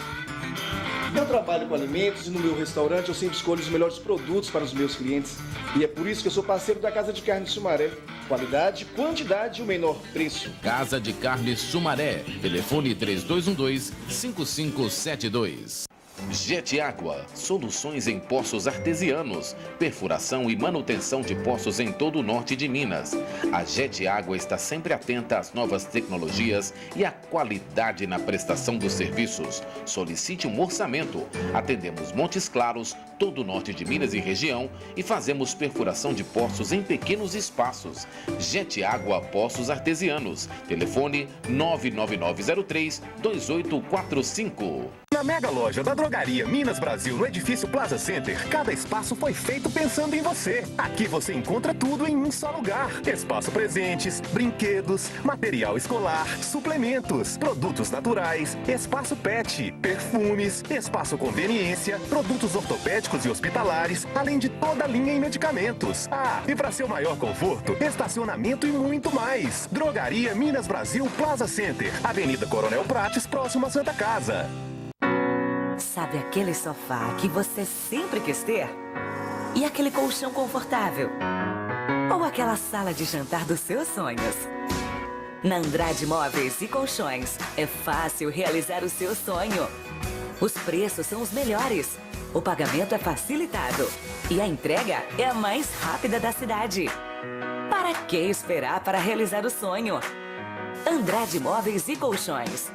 Eu trabalho com alimentos e no meu restaurante eu sempre escolho os melhores produtos para os meus clientes. E é por isso que eu sou parceiro da Casa de Carne Sumaré. Qualidade, quantidade e o menor preço. Casa de Carne Sumaré. Telefone 3212-5572. Jet Água, soluções em poços artesianos, perfuração e manutenção de poços em todo o norte de Minas. A Jet Água está sempre atenta às novas tecnologias e à qualidade na prestação dos serviços. Solicite um orçamento. Atendemos Montes Claros, todo o norte de Minas e região e fazemos perfuração de poços em pequenos espaços. Jet Água, poços artesianos. Telefone 99903-2845. Na mega loja da Drogaria Minas Brasil, no edifício Plaza Center, cada espaço foi feito pensando em você. Aqui você encontra tudo em um só lugar. Espaço presentes, brinquedos, material escolar, suplementos, produtos naturais, espaço pet, perfumes, espaço conveniência, produtos ortopédicos e hospitalares, além de toda a linha em medicamentos. Ah, e para seu maior conforto, estacionamento e muito mais. Drogaria Minas Brasil Plaza Center, Avenida Coronel Prates, próximo à Santa Casa. Sabe aquele sofá que você sempre quis ter? E aquele colchão confortável? Ou aquela sala de jantar dos seus sonhos? Na Andrade Móveis e Colchões, é fácil realizar o seu sonho. Os preços são os melhores. o pagamento é facilitado e a entrega é a mais rápida da cidade. Para que esperar para realizar o sonho? Andrade Móveis e Colchões.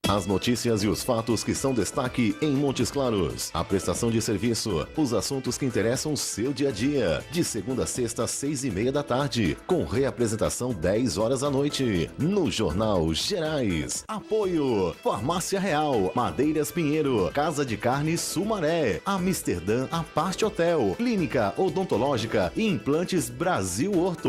As notícias e os fatos que são destaque em Montes Claros. A prestação de serviço, os assuntos que interessam o seu dia a dia. De segunda a sexta, 6:30 da tarde. Com reapresentação 10 horas da noite. No Jornal Gerais. Apoio: Farmácia Real, Madeiras Pinheiro, Casa de Carne Sumaré, Amsterdã Aparte Hotel, Clínica Odontológica e Implantes Brasil Horto.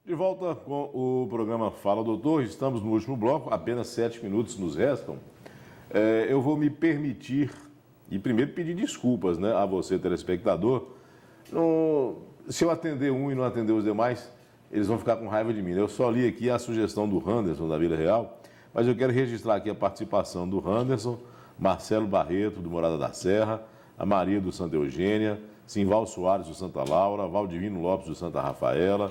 De volta com o programa Fala Doutor, estamos no último bloco, apenas 7 minutos nos restam. Eu vou me permitir, e primeiro pedir desculpas, né, a você, telespectador. Se eu atender um e não atender os demais, eles vão ficar com raiva de mim. Eu só li aqui a sugestão do Anderson, da Vila Real, mas eu quero registrar aqui a participação do Anderson, Marcelo Barreto, do Morada da Serra, a Maria do Santa Eugênia, Simval Soares, do Santa Laura, Valdivino Lopes, do Santa Rafaela,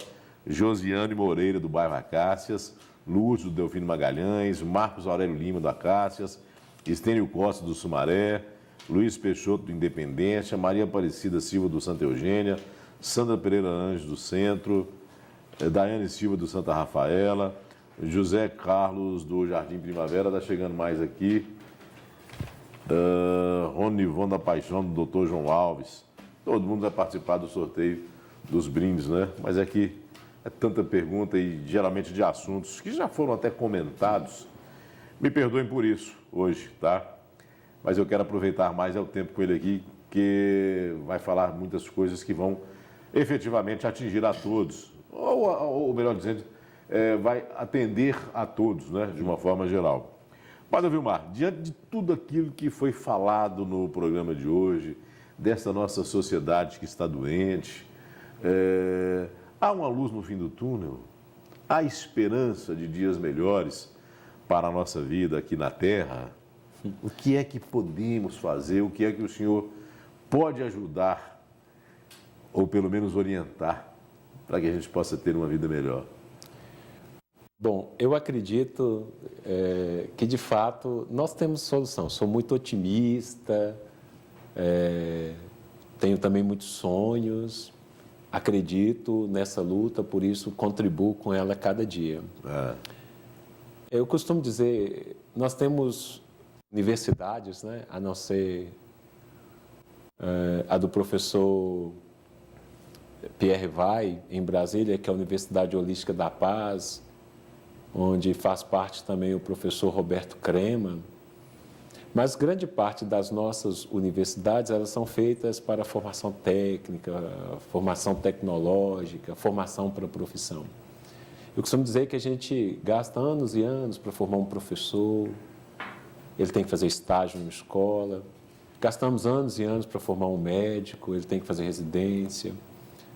Josiane Moreira, do bairro Acácias, Lúcio, do Delfino Magalhães, Marcos Aurélio Lima, do Acácias, Estênio Costa, do Sumaré, Luiz Peixoto, do Independência, Maria Aparecida Silva, do Santa Eugênia, Sandra Pereira Anjos, do Centro, Daiane Silva, do Santa Rafaela, José Carlos, do Jardim Primavera, está chegando mais aqui, Ronivon da Paixão, do Dr. João Alves. Todo mundo vai participar do sorteio dos brindes, né? Mas aqui é tanta pergunta e geralmente de assuntos que já foram até comentados. Me perdoem por isso hoje, tá? Mas eu quero aproveitar mais o tempo com ele aqui, que vai falar muitas coisas que vão efetivamente atingir a todos. Ou melhor dizendo, vai atender a todos, né? De uma forma geral. Padre Vilmar, diante de tudo aquilo que foi falado no programa de hoje, dessa nossa sociedade que está doente, há uma luz no fim do túnel? Há esperança de dias melhores para a nossa vida aqui na Terra? O que é que podemos fazer? O que é que o senhor pode ajudar, ou pelo menos orientar, para que a gente possa ter uma vida melhor? Bom, eu acredito que, de fato, nós temos solução. Sou muito otimista, tenho também muitos sonhos, acredito nessa luta, por isso contribuo com ela cada dia. Eu costumo dizer, nós temos universidades, né, a não ser a do professor Pierre Vai, em Brasília, que é a Universidade Holística da Paz, onde faz parte também o professor Roberto Crema. Mas grande parte das nossas universidades, elas são feitas para formação técnica, formação tecnológica, formação para a profissão. Eu costumo dizer que a gente gasta anos e anos para formar um professor, ele tem que fazer estágio na escola, gastamos anos e anos para formar um médico, ele tem que fazer residência,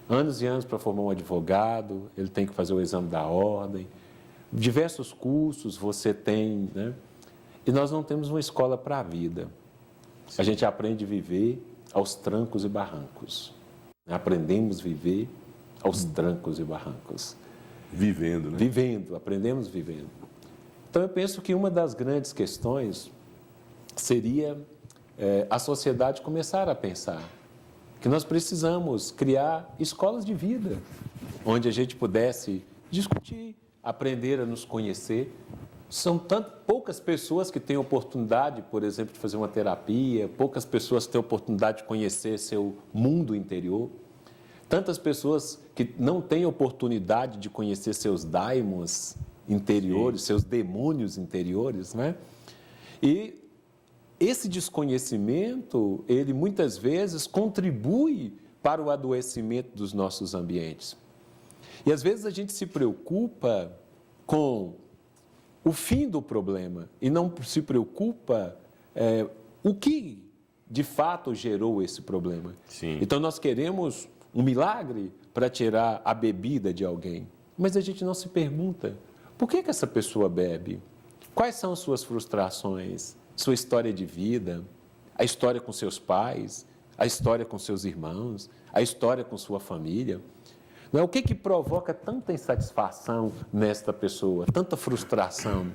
anos e anos para formar um advogado, ele tem que fazer o exame da ordem, diversos cursos você tem, né? E nós não temos uma escola para a vida. A gente aprende a viver aos trancos e barrancos. Aprendemos a viver aos trancos e barrancos. Vivendo, né? Vivendo, aprendemos vivendo. Então, eu penso que uma das grandes questões seria a sociedade começar a pensar que nós precisamos criar escolas de vida, onde a gente pudesse discutir, aprender a nos conhecer. São poucas pessoas que têm oportunidade, por exemplo, de fazer uma terapia, poucas pessoas têm oportunidade de conhecer seu mundo interior, tantas pessoas que não têm oportunidade de conhecer seus daimons interiores, seus demônios interiores, né? E esse desconhecimento, ele muitas vezes contribui para o adoecimento dos nossos ambientes. E às vezes a gente se preocupa com o fim do problema e não se preocupa o que de fato gerou esse problema. Sim. Então nós queremos um milagre para tirar a bebida de alguém, mas a gente não se pergunta por que essa pessoa bebe, quais são suas frustrações, sua história de vida, a história com seus pais, a história com seus irmãos, a história com sua família. Não é? O que provoca tanta insatisfação nesta pessoa, tanta frustração?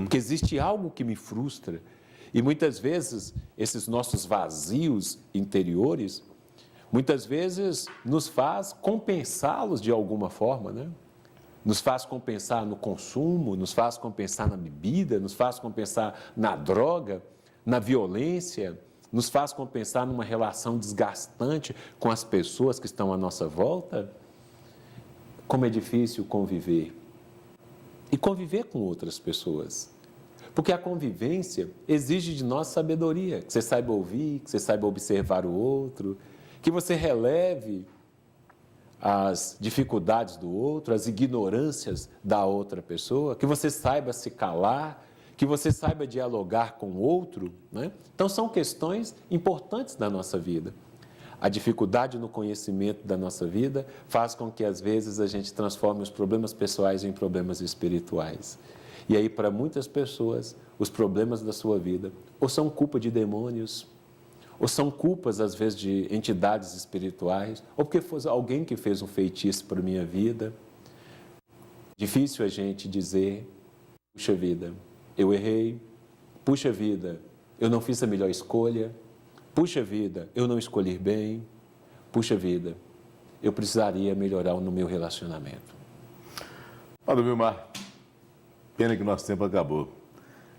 Porque existe algo que me frustra. E muitas vezes, esses nossos vazios interiores, muitas vezes nos faz compensá-los de alguma forma, né? Nos faz compensar no consumo, nos faz compensar na bebida, nos faz compensar na droga, na violência, nos faz compensar numa relação desgastante com as pessoas que estão à nossa volta. Como é difícil conviver. E conviver com outras pessoas. Porque a convivência exige de nós sabedoria, que você saiba ouvir, que você saiba observar o outro, que você releve as dificuldades do outro, as ignorâncias da outra pessoa, que você saiba se calar, que você saiba dialogar com o outro, né? Então, são questões importantes da nossa vida. A dificuldade no conhecimento da nossa vida faz com que, às vezes, a gente transforme os problemas pessoais em problemas espirituais. E aí, para muitas pessoas, os problemas da sua vida ou são culpa de demônios, ou são culpas, às vezes, de entidades espirituais, ou porque foi alguém que fez um feitiço para a minha vida. Difícil a gente dizer, puxa vida, eu errei, puxa vida, eu não fiz a melhor escolha, puxa vida, eu não escolhi bem, puxa vida, eu precisaria melhorar no meu relacionamento. Olha, Vilmar, pena que nosso tempo acabou.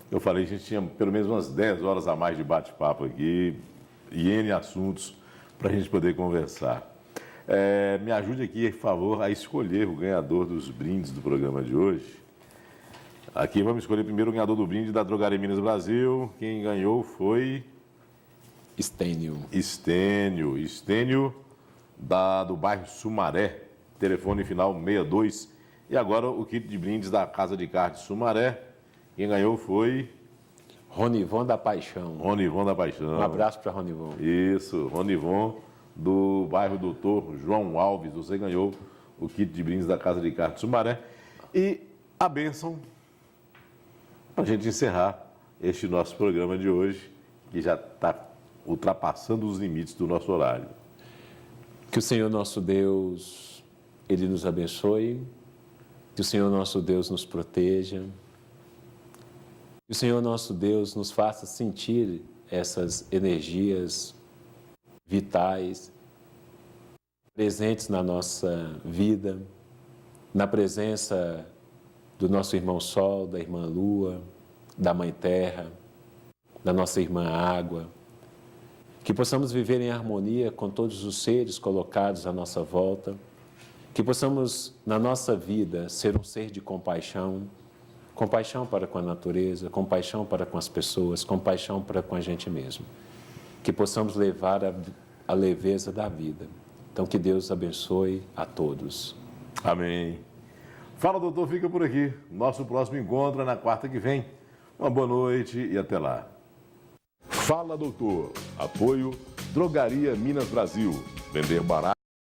Eu falei que a gente tinha pelo menos umas 10 horas a mais de bate-papo aqui, e N assuntos para a gente poder conversar. Me ajude aqui, por favor, a escolher o ganhador dos brindes do programa de hoje. Aqui vamos escolher primeiro o ganhador do brinde da Drogaria Minas Brasil. Quem ganhou foi... Estênio, do bairro Sumaré, telefone final 62. E agora o kit de brindes da Casa de Carnes Sumaré. Quem ganhou foi... Ronivon da Paixão. Um abraço para Ronivon. Isso, Ronivon, do bairro Doutor João Alves. Você ganhou o kit de brindes da Casa de Carnes Sumaré. E a bênção para a gente encerrar este nosso programa de hoje, que já está ultrapassando os limites do nosso horário. Que o Senhor nosso Deus, Ele nos abençoe, que o Senhor nosso Deus nos proteja, que o Senhor nosso Deus nos faça sentir essas energias vitais presentes na nossa vida, na presença do nosso irmão Sol, da irmã Lua, da Mãe Terra, da nossa irmã Água, que possamos viver em harmonia com todos os seres colocados à nossa volta, que possamos, na nossa vida, ser um ser de compaixão, compaixão para com a natureza, compaixão para com as pessoas, compaixão para com a gente mesmo, que possamos levar a leveza da vida. Então, que Deus abençoe a todos. Amém. Fala, doutor, fica por aqui. Nosso próximo encontro é na quarta que vem. Uma boa noite e até lá. Fala, doutor. Apoio Drogaria Minas Brasil. Vender barato.